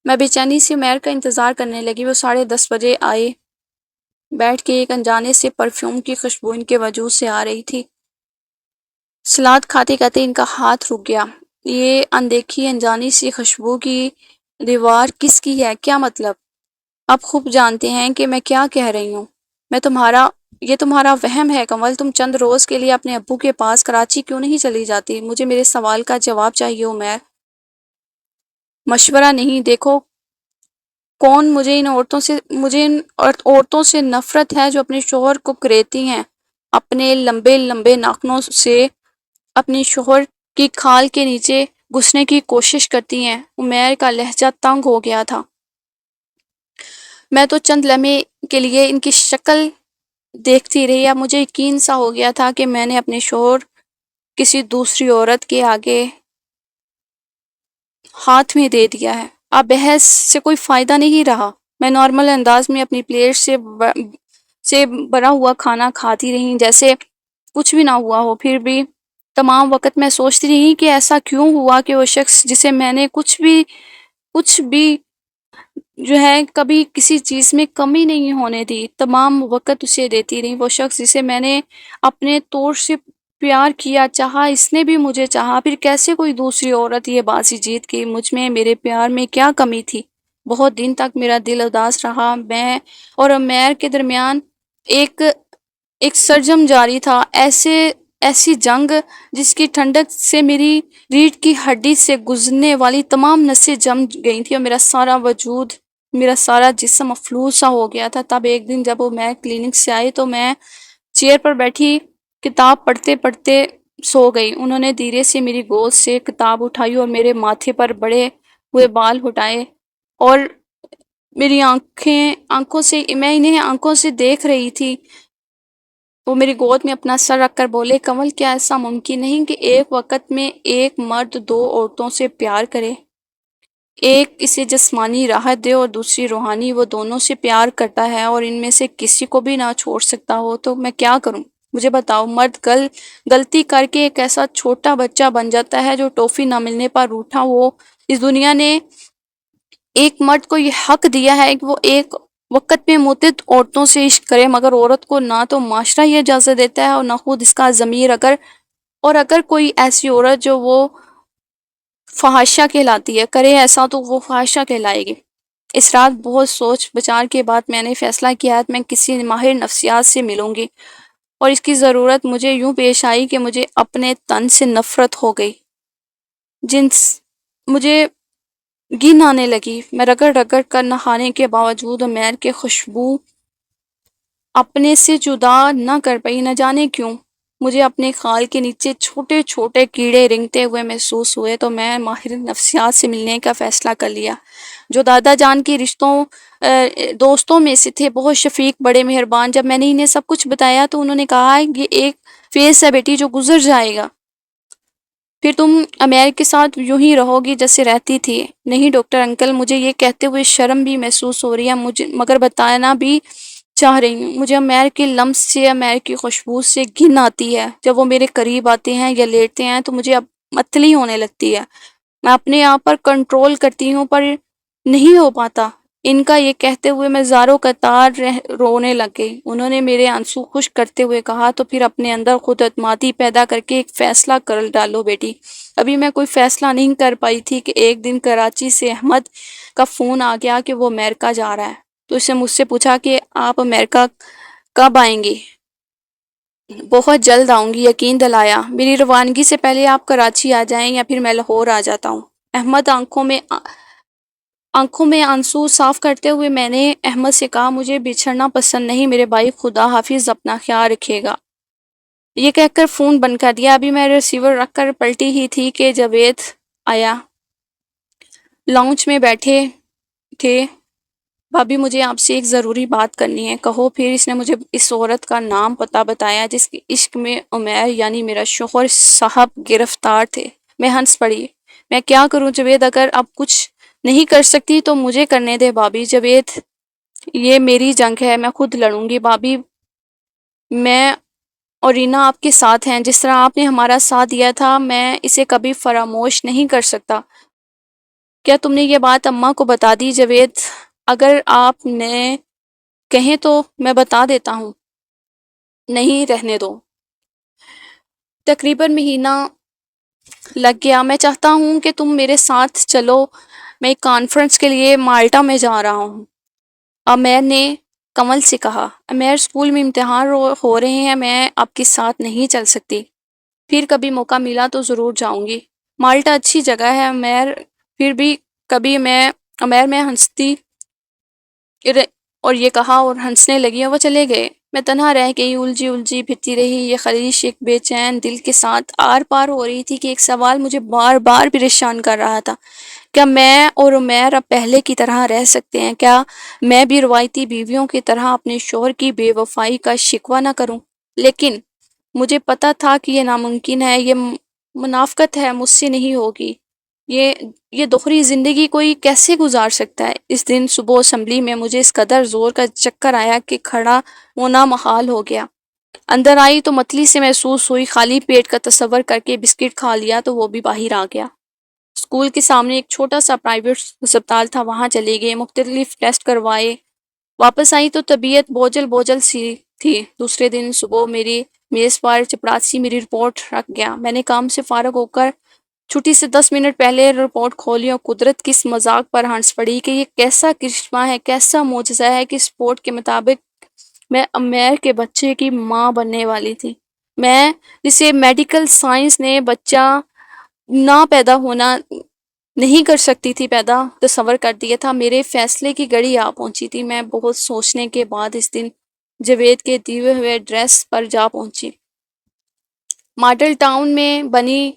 میں بے چینی سے عمیر کا انتظار کرنے لگی۔ وہ 10:30 بجے آئے، بیٹھ کے ایک انجانے سے پرفیوم کی خوشبو ان کے وجود سے آ رہی تھی۔ سلاد کھاتے کھاتے ان کا ہاتھ رک گیا۔ یہ اندیکھی انجانی سی خوشبو کی دیوار کس کی ہے؟ کیا مطلب؟ آپ خوب جانتے ہیں کہ میں کیا کہہ رہی ہوں۔ یہ تمہارا وہم ہے کنول۔ تم چند روز کے لیے اپنے ابو کے پاس کراچی کیوں نہیں چلی جاتی؟ مجھے میرے سوال کا جواب چاہیے عمیر۔ مشورہ نہیں، دیکھو مجھے ان عورتوں سے نفرت ہے جو اپنے شوہر کو کریتی ہیں، اپنے لمبے لمبے ناخنوں سے اپنی شوہر کی کھال کے نیچے گھسنے کی کوشش کرتی ہیں۔ عمیر کا لہجہ تنگ ہو گیا تھا۔ میں تو چند لمحے کے لیے ان کی شکل دیکھتی رہی۔ اب مجھے یقین سا ہو گیا تھا کہ میں نے اپنے شوہر کسی دوسری عورت کے آگے ہاتھ میں دے دیا ہے۔ اب بحث سے کوئی فائدہ نہیں رہا۔ میں نارمل انداز میں اپنی پلیٹ سے بھرا ہوا کھانا کھاتی رہی جیسے کچھ بھی نہ ہوا ہو۔ پھر بھی تمام وقت میں سوچتی رہی کہ ایسا کیوں ہوا کہ وہ شخص جسے میں نے کچھ بھی جو ہے کبھی کسی چیز میں کمی نہیں ہونے دی، تمام وقت اسے دیتی رہی۔ وہ شخص جسے میں نے اپنے طور سے پیار کیا، چاہا، اس نے بھی مجھے چاہا، پھر کیسے کوئی دوسری عورت یہ بازی جیت گئی؟ مجھ میں، میرے پیار میں کیا کمی تھی؟ بہت دن تک میرا دل اداس رہا۔ میں اور عمیر کے درمیان ایک سرجم جاری تھا، ایسی جنگ جس کی ٹھنڈک سے میری ریڑھ کی ہڈی سے گزرنے والی تمام نسیں جم گئی تھیں اور میرا سارا وجود، میرا سارا جسم مفلوج سا ہو گیا تھا۔ تب ایک دن جب وہ میں کلینک سے آئے تو میں چیئر پر بیٹھی کتاب پڑھتے پڑھتے سو گئی۔ انہوں نے دھیرے سے میری گود سے کتاب اٹھائی اور میرے ماتھے پر بڑے ہوئے بال ہٹائے اور میری میں انہیں آنکھوں سے دیکھ رہی تھی۔ وہ میری گود میں اپنا سر رکھ کر بولے، کنول، کیا ایسا ممکن نہیں کہ ایک وقت میں ایک مرد 2 عورتوں سے پیار کرے؟ ایک اسے جسمانی راحت دے اور دوسری روحانی۔ وہ دونوں سے پیار کرتا ہے اور ان میں سے کسی کو بھی نہ چھوڑ سکتا ہو، تو میں کیا کروں؟ مجھے بتاؤ۔ مرد غلطی کر کے ایک ایسا چھوٹا بچہ بن جاتا ہے جو ٹافی نہ ملنے پر روٹھا ہو۔ اس دنیا نے ایک مرد کو یہ حق دیا ہے کہ وہ ایک وقت میں متعدد عورتوں سے عشق کرے، مگر عورت کو نہ تو معاشرہ یہ اجازت دیتا ہے اور نہ خود اس کا ضمیر۔ اگر کوئی ایسی عورت جو وہ فحاشہ کہلاتی ہے کرے ایسا، تو وہ فحاشہ کہلائے گی۔ اس رات بہت سوچ بچار کے بعد میں نے فیصلہ کیا کہ میں کسی ماہر نفسیات سے ملوں گی، اور اس کی ضرورت مجھے یوں پیش آئی کہ مجھے اپنے تن سے نفرت ہو گئی، مجھے گھن آنے لگی۔ میں رگڑ رگڑ کر نہانے کے باوجود عمیر کے خوشبو اپنے سے جدا نہ کر پائی۔ نہ جانے کیوں مجھے اپنے خال کے نیچے چھوٹے چھوٹے کیڑے رنگتے ہوئے محسوس ہوئے، تو میں ماہر نفسیات سے ملنے کا فیصلہ کر لیا، جو دادا جان کی دوستوں میں سے تھے، بہت شفیق، بڑے مہربان۔ جب میں نے انہیں سب کچھ بتایا تو انہوں نے کہا، یہ ایک فیز ہے بیٹی جو گزر جائے گا، پھر تم عمیر کے ساتھ یوں ہی رہو گی جیسے رہتی تھی۔ نہیں ڈاکٹر انکل، مجھے یہ کہتے ہوئے شرم بھی محسوس ہو رہی ہے، مگر بتانا بھی چاہ رہی ہوں۔ مجھے عمیر کے لمس سے، عمیر کی خوشبو سے گھن آتی ہے۔ جب وہ میرے قریب آتے ہیں یا لیٹتے ہیں تو مجھے اب متلی ہونے لگتی ہے۔ میں اپنے آپ پر کنٹرول کرتی ہوں پر نہیں ہو پاتا۔ ان کا یہ کہتے ہوئے میں زاروں قطار رونے لگ گئی۔ انہوں نے میرے آنسو خشک کرتے ہوئے کہا، تو پھر اپنے اندر خود اعتمادی پیدا کر کے ایک فیصلہ کر ڈالو بیٹی۔ ابھی میں کوئی فیصلہ نہیں کر پائی تھی کہ ایک دن کراچی سے احمد کا فون آ گیا کہ وہ امریکہ جا رہا ہے۔ تو اس نے مجھ سے پوچھا کہ آپ امریکہ کب آئیں گی؟ بہت جلد آؤں گی، یقین دلایا۔ میری روانگی سے پہلے آپ کراچی آ جائیں یا پھر میں لاہور آ جاتا ہوں۔ احمد آنکھوں میں آنسو صاف کرتے ہوئے میں نے احمد سے کہا، مجھے بچھڑنا پسند نہیں میرے بھائی، خدا حافظ، اپنا خیال رکھے گا۔ یہ کہہ کر فون بند کر دیا۔ ابھی میں ریسیور رکھ کر پلٹی ہی تھی کہ جاوید آیا۔ لاؤنج میں بیٹھے تھے بھابھی مجھے آپ سے ایک ضروری بات کرنی ہے، کہو۔ پھر اس نے مجھے اس عورت کا نام پتہ بتایا جس کے عشق میں عمیر یعنی میرا شوہر صاحب گرفتار تھے۔ میں ہنس پڑی۔ میں کیا کروں جاوید، اگر اب کچھ نہیں کر سکتی تو مجھے کرنے دے بھابھی۔ جاوید، یہ میری جنگ ہے، میں خود لڑوں گی بھابھی۔ میں اور رینا آپ کے ساتھ ہیں، جس طرح آپ نے ہمارا ساتھ دیا تھا میں اسے کبھی فراموش نہیں کر سکتا۔ کیا تم نے یہ بات اماں کو بتا دی جاوید؟ اگر آپ نے کہیں تو میں بتا دیتا ہوں۔ نہیں، رہنے دو۔ تقریباً مہینہ لگ گیا۔ میں چاہتا ہوں کہ تم میرے ساتھ چلو، میں ایک کانفرنس کے لیے مالٹا میں جا رہا ہوں۔ امیر نے کمل سے کہا۔ امیر، اسکول میں امتحان ہو رہے ہیں، میں آپ کے ساتھ نہیں چل سکتی۔ پھر کبھی موقع ملا تو ضرور جاؤں گی۔ مالٹا اچھی جگہ ہے امیر، پھر بھی کبھی امیر میں ہنستی اور یہ کہا اور ہنسنے لگی اور وہ چلے گئے۔ میں تنہا رہ گئی، الجھی پھرتی رہی۔ یہ خلیج ایک بے چین دل کے ساتھ آر پار ہو رہی تھی کہ ایک سوال مجھے بار بار پریشان کر رہا تھا۔ کیا میں اور عمیر اب پہلے کی طرح رہ سکتے ہیں؟ کیا میں بھی روایتی بیویوں کی طرح اپنے شوہر کی بے وفائی کا شکوہ نہ کروں؟ لیکن مجھے پتا تھا کہ یہ ناممکن ہے، یہ منافقت ہے، مجھ سے نہیں ہوگی۔ یہ دوہری زندگی کوئی کیسے گزار سکتا ہے؟ اس دن صبح اسمبلی میں مجھے اس قدر زور کا چکر آیا کہ کھڑا ہونا محال ہو گیا۔ اندر آئی تو متلی سے محسوس ہوئی، خالی پیٹ کا تصور کر کے بسکٹ کھا لیا تو وہ بھی باہر آ گیا۔ اسکول کے سامنے ایک چھوٹا سا پرائیویٹ ہسپتال تھا، وہاں چلے گئے، مختلف ٹیسٹ کروائے۔ واپس آئی تو طبیعت بوجھل سی تھی۔ دوسرے دن صبح میری میز پر چپڑاسی میری رپورٹ رکھ گیا۔ میں نے کام سے فارغ ہو کر چھٹی سے 10 منٹ پہلے رپورٹ کھولی اور قدرت کی اس مذاق پر ہنس پڑی کہ یہ کیسا کرشمہ ہے، کیسا معجزہ ہے کہ اس رپورٹ کے مطابق میں امیر کے بچے کی ماں بننے والی تھی۔ میں جسے میڈیکل سائنس نے بچہ نہ پیدا ہونا نہیں کر سکتی تھی پیدا تصور کر دیا تھا، میرے فیصلے کی گھڑی آ پہنچی تھی۔ میں بہت سوچنے کے بعد اس دن جاوید کے دیے ہوئے ایڈریس پر جا پہنچی۔ ماڈل ٹاؤن میں بنی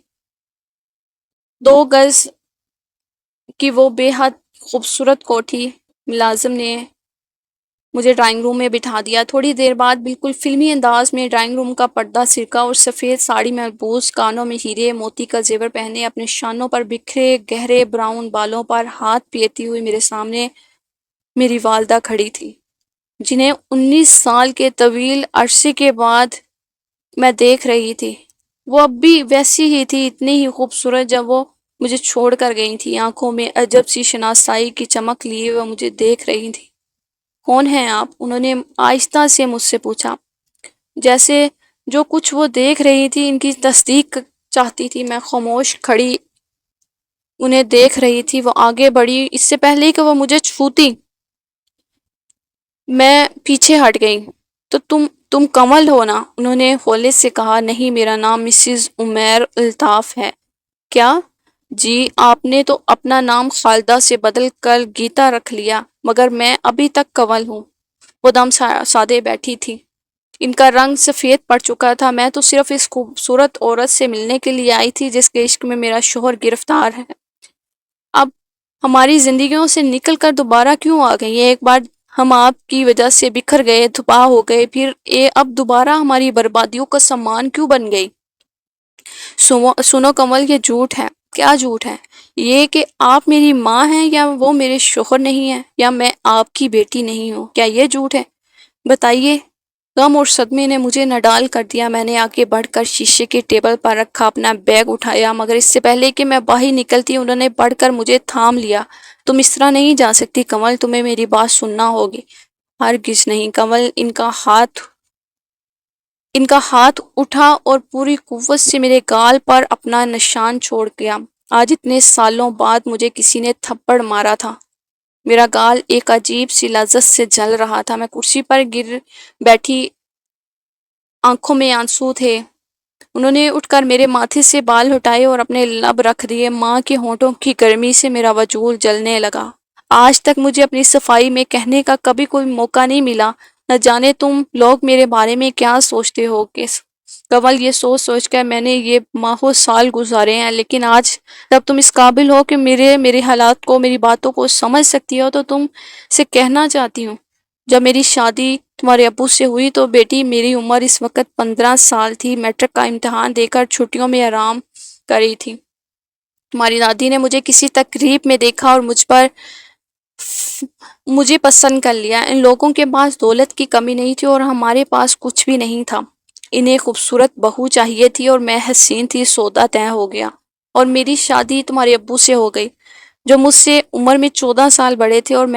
2 گز کی وہ بے حد خوبصورت کوٹھی۔ ملازم نے مجھے ڈرائنگ روم میں بٹھا دیا۔ تھوڑی دیر بعد بالکل فلمی انداز میں ڈرائنگ روم کا پردہ سرکا اور سفید ساڑی میں ملبوس، کانوں میں ہیرے موتی کا زیور پہنے، اپنے شانوں پر بکھرے گہرے براؤن بالوں پر ہاتھ پھیرتی ہوئی میرے سامنے میری والدہ کھڑی تھی، جنہیں 19 سال کے طویل عرصے کے بعد میں دیکھ رہی تھی۔ وہ اب بھی ویسی ہی تھی، اتنی ہی خوبصورت جب وہ مجھے چھوڑ کر گئی تھی۔ آنکھوں میں عجب سی شناسائی کی چمک لیے وہ مجھے دیکھ رہی تھی۔ کون ہیں آپ؟ انہوں نے آہستہ سے مجھ سے پوچھا، جیسے جو کچھ وہ دیکھ رہی تھی ان کی تصدیق چاہتی تھی۔ میں خاموش کھڑی انہیں دیکھ رہی تھی۔ وہ آگے بڑھی، اس سے پہلے کہ وہ مجھے چھوتی میں پیچھے ہٹ گئی۔ تو تم کمل ہو نا؟ انہوں نے ہولے سے کہا۔ نہیں، میرا نام مسز عمیر الطاف ہے۔ کیا؟ جی، آپ نے تو اپنا نام خالدہ سے بدل کر گیتا رکھ لیا، مگر میں ابھی تک کنول ہوں۔ وہ دم سادے بیٹھی تھی، ان کا رنگ سفید پڑ چکا تھا۔ میں تو صرف اس خوبصورت عورت سے ملنے کے لیے آئی تھی جس کے عشق میں میرا شوہر گرفتار ہے۔ اب ہماری زندگیوں سے نکل کر دوبارہ کیوں آ گئی؟ ایک بار ہم آپ کی وجہ سے بکھر گئے، تباہ ہو گئے، پھر اب دوبارہ ہماری بربادیوں کا سامان کیوں بن گئی؟ سنو کمل، یہ جھوٹ ہے۔ کیا جھوٹ ہے؟ یہ کہ آپ میری ماں ہیں یا وہ میرے شوہر نہیں ہیں، یا میں آپ کی بیٹی نہیں ہوں، کیا یہ جھوٹ ہے؟ بتائیے۔ غم اور صدمے نے مجھے نڈال کر دیا۔ میں نے آگے بڑھ کر شیشے کے ٹیبل پر رکھا اپنا بیگ اٹھایا، مگر اس سے پہلے کہ میں باہر نکلتی انہوں نے بڑھ کر مجھے تھام لیا۔ تم اس طرح نہیں جا سکتی کمل، تمہیں میری بات سننا ہوگی۔ ہرگز نہیں کمل۔ ان کا ہاتھ اٹھا اور پوری قوت سے میرے گال پر اپنا نشان چھوڑ گیا۔ آج اتنے سالوں بعد مجھے کسی نے تھپڑ مارا تھا۔ میرا گال ایک عجیب سی لذت سے جل رہا تھا۔ میں کرسی پر گر بیٹھی، آنکھوں میں آنسو تھے۔ انہوں نے اٹھ کر میرے ماتھے سے بال ہٹائے اور اپنے لب رکھ دیے۔ ماں کے ہونٹوں کی گرمی سے میرا وجود جلنے لگا۔ آج تک مجھے اپنی صفائی میں کہنے کا کبھی کوئی موقع نہیں ملا۔ نہ جانے تم لوگ میرے بارے میں کیا سوچتے ہو گے۔ کنول یہ سوچ سوچ کر میں نے یہ ماہوں سال گزارے ہیں، لیکن آج جب تم اس قابل ہو کہ میرے حالات کو، میری باتوں کو سمجھ سکتی ہو، تو تم سے کہنا چاہتی ہوں، جب میری شادی تمہارے ابو سے ہوئی تو بیٹی میری عمر اس وقت 15 سال تھی، میٹرک کا امتحان دے کر چھٹیوں میں آرام کر رہی تھی۔ تمہاری دادی نے مجھے کسی تقریب میں دیکھا اور مجھے پسند کر لیا۔ ان لوگوں کے پاس دولت کی کمی نہیں تھی اور ہمارے پاس کچھ بھی نہیں تھا۔ انہیں خوبصورت بہو چاہیے تھی اور میں حسین تھی، سودا طے ہو گیا اور میری شادی تمہارے ابو سے ہو گئی، جو مجھ سے عمر میں 14 سال بڑے تھے، اور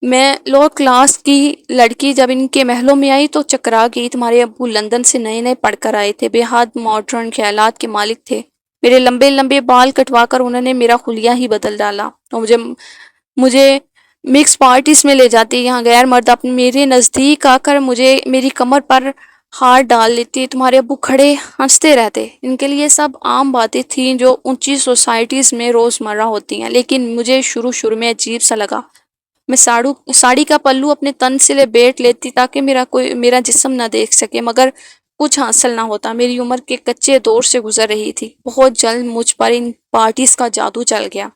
میں لوور کلاس کی لڑکی جب ان کے محلوں میں آئی تو چکرا گئی۔ تمہارے ابو لندن سے نئے نئے پڑھ کر آئے تھے، بے حد ماڈرن خیالات کے مالک تھے۔ میرے لمبے لمبے بال کٹوا کر انہوں نے میرا حلیہ ہی بدل ڈالا اور مجھے مکس پارٹیز میں لے جاتے، یہاں غیر مرد اپنے میرے نزدیک آ کر مجھے میری کمر پر ہاتھ ڈال لیتے۔ تمہارے ابو کھڑے ہنستے رہتے۔ ان کے لیے سب عام باتیں تھیں جو اونچی سوسائٹیز میں روزمرہ ہوتی ہیں، لیکن مجھے شروع میں عجیب سا لگا۔ میں ساڑی کا پلو اپنے تن سے لپیٹ لیتی تاکہ میرا جسم نہ دیکھ سکے، مگر کچھ حاصل نہ ہوتا۔ میری عمر کے کچے دور سے گزر رہی تھی۔ بہت جلد مجھ پر ان پارٹیز کا جادو چل گیا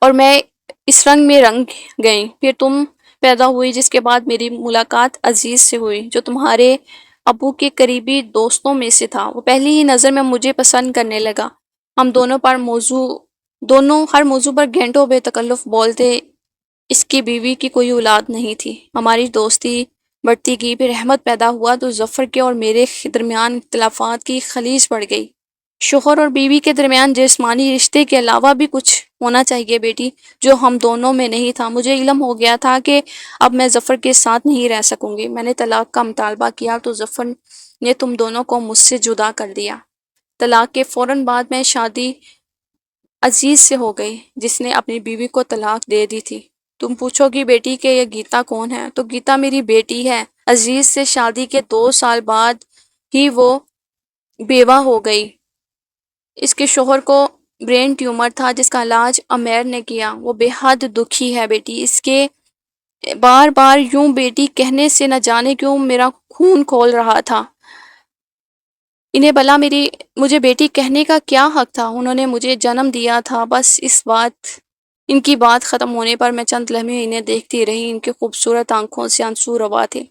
اور میں اس رنگ میں رنگ گئی۔ پھر تم پیدا ہوئی، جس کے بعد میری ملاقات عزیز سے ہوئی، جو تمہارے ابو کے قریبی دوستوں میں سے تھا۔ وہ پہلی ہی نظر میں مجھے پسند کرنے لگا۔ ہم دونوں ہر موضوع پر گھنٹوں بے تکلف بولتے۔ اس کی بیوی کی کوئی اولاد نہیں تھی۔ ہماری دوستی بڑھتی گئی، پھر احمد پیدا ہوا تو ظفر کے اور میرے درمیان اختلافات کی خلیج بڑھ گئی۔ شوہر اور بیوی کے درمیان جسمانی رشتے کے علاوہ بھی کچھ ہونا چاہیے بیٹی، جو ہم دونوں میں نہیں تھا۔ مجھے علم ہو گیا تھا کہ اب میں ظفر کے ساتھ نہیں رہ سکوں گی۔ میں نے طلاق کا مطالبہ کیا تو ظفر نے تم دونوں کو مجھ سے جدا کر دیا۔ طلاق کے فوراً بعد میں شادی عزیز سے ہو گئی، جس نے اپنی بیوی کو طلاق دے دی تھی۔ تم پوچھو گی بیٹی کہ یہ گیتا کون ہے، تو گیتا میری بیٹی ہے۔ عزیز سے شادی کے 2 سال بعد ہی وہ بیوہ ہو گئی۔ اس کے شوہر کو برین ٹیومر تھا جس کا علاج امیر نے کیا۔ وہ بے حد دکھی ہے بیٹی۔ اس کے بار بار یوں بیٹی کہنے سے نہ جانے کیوں میرا خون کھول رہا تھا۔ انہیں بھلا مجھے بیٹی کہنے کا کیا حق تھا؟ انہوں نے مجھے جنم دیا تھا۔ بس ان کی بات ختم ہونے پر میں چند لمحے انہیں دیکھتی رہی۔ ان کی خوبصورت آنکھوں سے آنسو روا تھے۔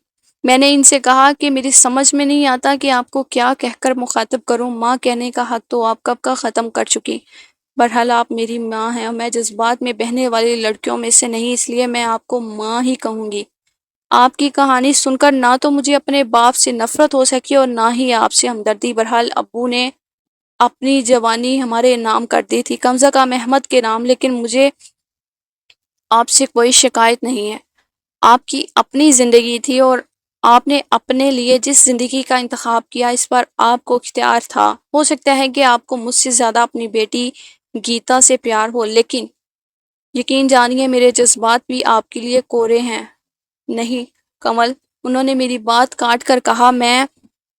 میں نے ان سے کہا کہ میری سمجھ میں نہیں آتا کہ آپ کو کیا کہہ کر مخاطب کروں۔ ماں کہنے کا حق تو آپ کب کا ختم کر چکی۔ بہرحال آپ میری ماں ہیں اور میں جذبات میں بہنے والی لڑکیوں میں سے نہیں، اس لیے میں آپ کو ماں ہی کہوں گی۔ آپ کی کہانی سن کر نہ تو مجھے اپنے باپ سے نفرت ہو سکی اور نہ ہی آپ سے ہمدردی۔ بہرحال ابو نے اپنی جوانی ہمارے نام کر دی تھی، کم از کم احمد کے نام، لیکن مجھے آپ سے کوئی شکایت نہیں ہے۔ آپ کی اپنی زندگی تھی اور آپ نے اپنے لیے جس زندگی کا انتخاب کیا اس پر آپ کو اختیار تھا۔ ہو سکتا ہے کہ آپ کو مجھ سے زیادہ اپنی بیٹی گیتا سے پیار ہو، لیکن یقین جانیے میرے جذبات بھی آپ کے لیے کورے ہیں۔ نہیں کمل، انہوں نے میری بات کاٹ کر کہا، میں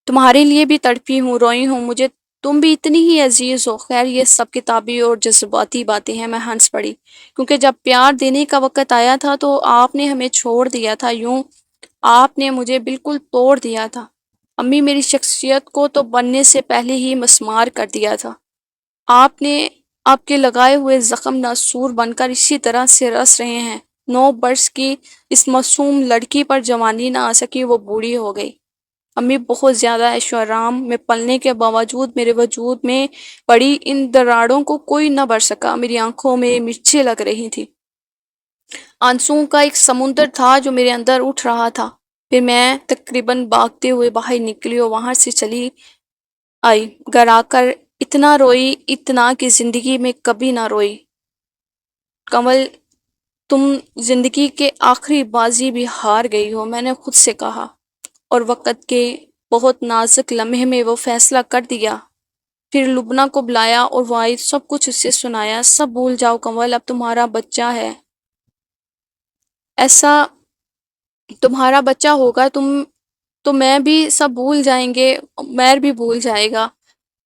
تمہارے لیے بھی تڑپی ہوں، روئی ہوں، مجھے تم بھی اتنی ہی عزیز ہو۔ خیر یہ سب کتابی اور جذباتی باتیں ہیں۔ میں ہنس پڑی، کیونکہ جب پیار دینے کا وقت آیا تھا تو آپ نے ہمیں چھوڑ دیا تھا، یوں آپ نے مجھے بالکل توڑ دیا تھا۔ امی میری شخصیت کو تو بننے سے پہلے ہی مسمار کر دیا تھا۔ آپ کے لگائے ہوئے زخم ناسور بن کر اسی طرح سے رس رہے ہیں۔ 9 برس کی اس معصوم لڑکی پر جوانی نہ آ سکی، وہ بوڑھی ہو گئی۔ امی بہت زیادہ عیش و آرام میں پلنے کے باوجود میرے وجود میں پڑی ان دراڑوں کو کوئی نہ بھر سکا۔ میری آنکھوں میں مرچیں لگ رہی تھی۔ آنسوؤں کا ایک سمندر تھا جو میرے اندر اٹھ رہا تھا۔ پھر میں تقریباً بھاگتے ہوئے باہر نکلی اور وہاں سے چلی آئی۔ گھر آ کر اتنا روئی، اتنا کہ زندگی میں کبھی نہ روئی۔ کمل، تم زندگی کے آخری بازی بھی ہار گئی ہو، میں نے خود سے کہا، اور وقت کے بہت نازک لمحے میں وہ فیصلہ کر دیا۔ پھر لبنہ کو بلایا اور وہ آئی، سب کچھ اسے سنایا۔ سب بھول جاؤ کمل، اب تمہارا بچہ ہے۔ ایسا تمہارا بچہ ہوگا تو میں بھی سب بھول جائیں گے، میر بھی بھول جائے گا۔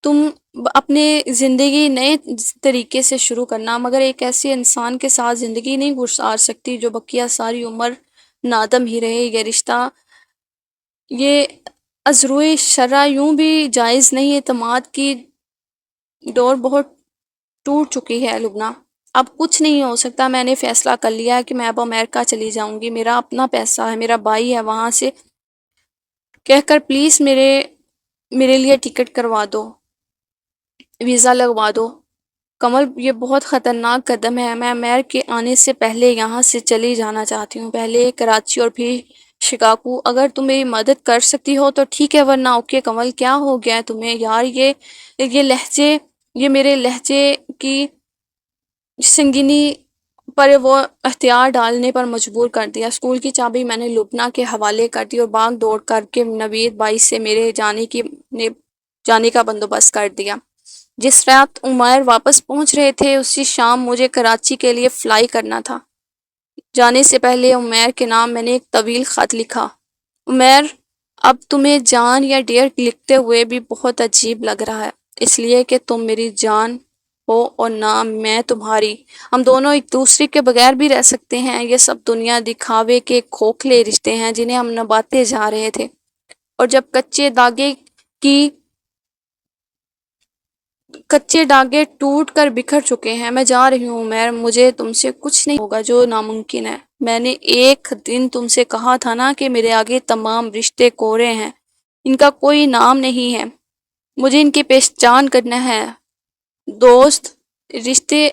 تم اپنے زندگی نئے طریقے سے شروع کرنا، مگر ایک ایسے انسان کے ساتھ زندگی نہیں گزار سکتی جو بقیہ ساری عمر نادم ہی رہے۔ یہ رشتہ، یہ از روئے شرع یوں بھی جائز نہیں، اعتماد کی ڈور بہت ٹوٹ چکی ہے لبنہ، اب کچھ نہیں ہو سکتا، میں نے فیصلہ کر لیا ہے کہ میں اب امریکہ چلی جاؤں گی، میرا اپنا پیسہ ہے، میرا بھائی ہے وہاں سے کہہ کر پلیز میرے لیے ٹکٹ کروا دو، ویزا لگوا دو۔ کمل یہ بہت خطرناک قدم ہے، میں امیر کے آنے سے پہلے یہاں سے چلی جانا چاہتی ہوں، پہلے کراچی اور پھر شکاگو، اگر تم میری مدد کر سکتی ہو تو ٹھیک ہے ورنہ اوکے۔ کمل کیا ہو گیا ہے تمہیں یار، یہ لہجے، یہ میرے لہجے کی سنگینی پر وہ اختیار ڈالنے پر مجبور کر دیا۔ اسکول کی چابی میں نے لبنہ کے حوالے کر دی اور بھاگ دوڑ کر کے نوید بھائی سے میرے جانے کا بندوبست کر دیا۔ جس رات عمیر واپس پہنچ رہے تھے اسی شام مجھے کراچی کے لیے فلائی کرنا تھا۔ جانے سے پہلے عمیر کے نام میں نے ایک طویل خط لکھا۔ عمیر، اب تمہیں جان یا ڈیئر لکھتے ہوئے بھی بہت عجیب لگ رہا ہے، اس لیے کہ تم میری جان ہو اور نہ میں تمہاری، ہم دونوں ایک دوسرے کے بغیر بھی رہ سکتے ہیں، یہ سب دنیا دکھاوے کے کھوکھلے رشتے ہیں جنہیں ہم نبھاتے جا رہے تھے، اور جب کچے دھاگے ٹوٹ کر بکھر چکے ہیں، میں جا رہی ہوں عمیر، مجھے تم سے کچھ نہیں ہوگا جو ناممکن ہے۔ میں نے ایک دن تم سے کہا تھا نا کہ میرے آگے تمام رشتے کورے ہیں، ان کا کوئی نام نہیں ہے، مجھے ان کی پہچان کرنا ہے۔ دوست، رشتے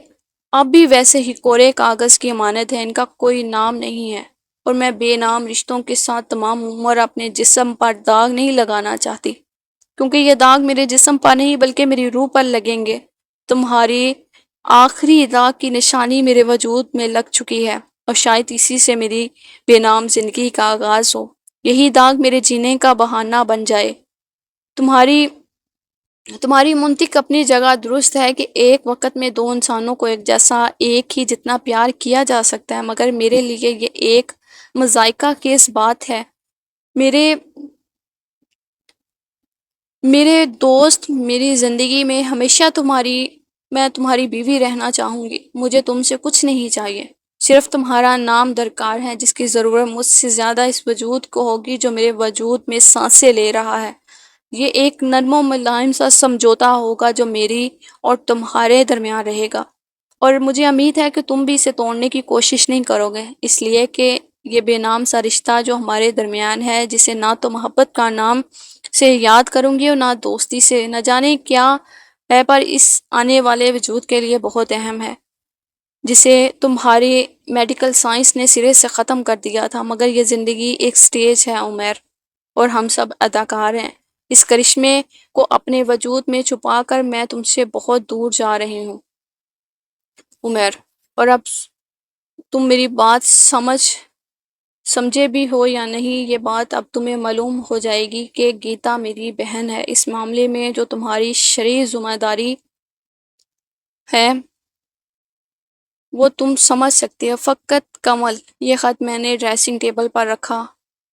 اب بھی ویسے ہی کورے کاغذ کی امانت ہے، ان کا کوئی نام نہیں ہے، اور میں بے نام رشتوں کے ساتھ تمام عمر اپنے جسم پر داغ نہیں لگانا چاہتی، کیونکہ یہ داغ میرے جسم پر نہیں بلکہ میری روح پر لگیں گے۔ تمہاری آخری داغ کی نشانی میرے وجود میں لگ چکی ہے، اور شاید اسی سے میری بے نام زندگی کا آغاز ہو، یہی داغ میرے جینے کا بہانہ بن جائے۔ تمہاری منطق اپنی جگہ درست ہے کہ ایک وقت میں دو انسانوں کو ایک جیسا، ایک ہی جتنا پیار کیا جا سکتا ہے، مگر میرے لیے یہ ایک مضحکہ خیز بات ہے۔ میرے دوست، میری زندگی میں ہمیشہ میں تمہاری بیوی رہنا چاہوں گی، مجھے تم سے کچھ نہیں چاہیے، صرف تمہارا نام درکار ہے، جس کی ضرورت مجھ سے زیادہ اس وجود کو ہوگی جو میرے وجود میں سانسیں لے رہا ہے۔ یہ ایک نرم و ملائم سا سمجھوتا ہوگا جو میری اور تمہارے درمیان رہے گا، اور مجھے امید ہے کہ تم بھی اسے توڑنے کی کوشش نہیں کرو گے، اس لیے کہ یہ بے نام سا رشتہ جو ہمارے درمیان ہے، جسے نہ تو محبت کا نام سے یاد کروں گی اور نہ دوستی سے، نہ جانے کیا ہے، پر اس آنے والے وجود کے لیے بہت اہم ہے، جسے تمہاری میڈیکل سائنس نے سرے سے ختم کر دیا تھا، مگر یہ زندگی ایک سٹیج ہے عمیر، اور ہم سب اداکار ہیں، اس کرشمے کو اپنے وجود میں چھپا کر میں تم سے بہت دور جا رہی ہوں عمیر، اور اب تم میری بات سمجھے بھی ہو یا نہیں، یہ بات اب تمہیں معلوم ہو جائے گی کہ گیتا میری بہن ہے، اس معاملے میں جو تمہاری شرعی ذمہ داری ہے وہ تم سمجھ سکتے ہو۔ فقط کمل، یہ خط میں نے ڈریسنگ ٹیبل پر رکھا،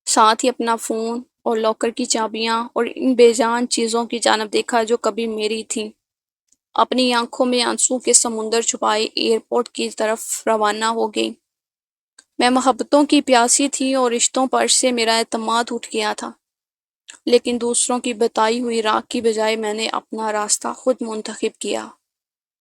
ساتھ ہی اپنا فون اور لاکر کی چابیاں اور ان بے جان چیزوں کی جانب دیکھا جو کبھی میری تھیں۔ اپنی آنکھوں میں آنسوں کے سمندر چھپائے ایئرپورٹ کی طرف روانہ ہو گئی۔ میں محبتوں کی پیاسی تھی اور رشتوں پر سے میرا اعتماد اٹھ گیا تھا، لیکن دوسروں کی بتائی ہوئی راہ کی بجائے میں نے اپنا راستہ خود منتخب کیا۔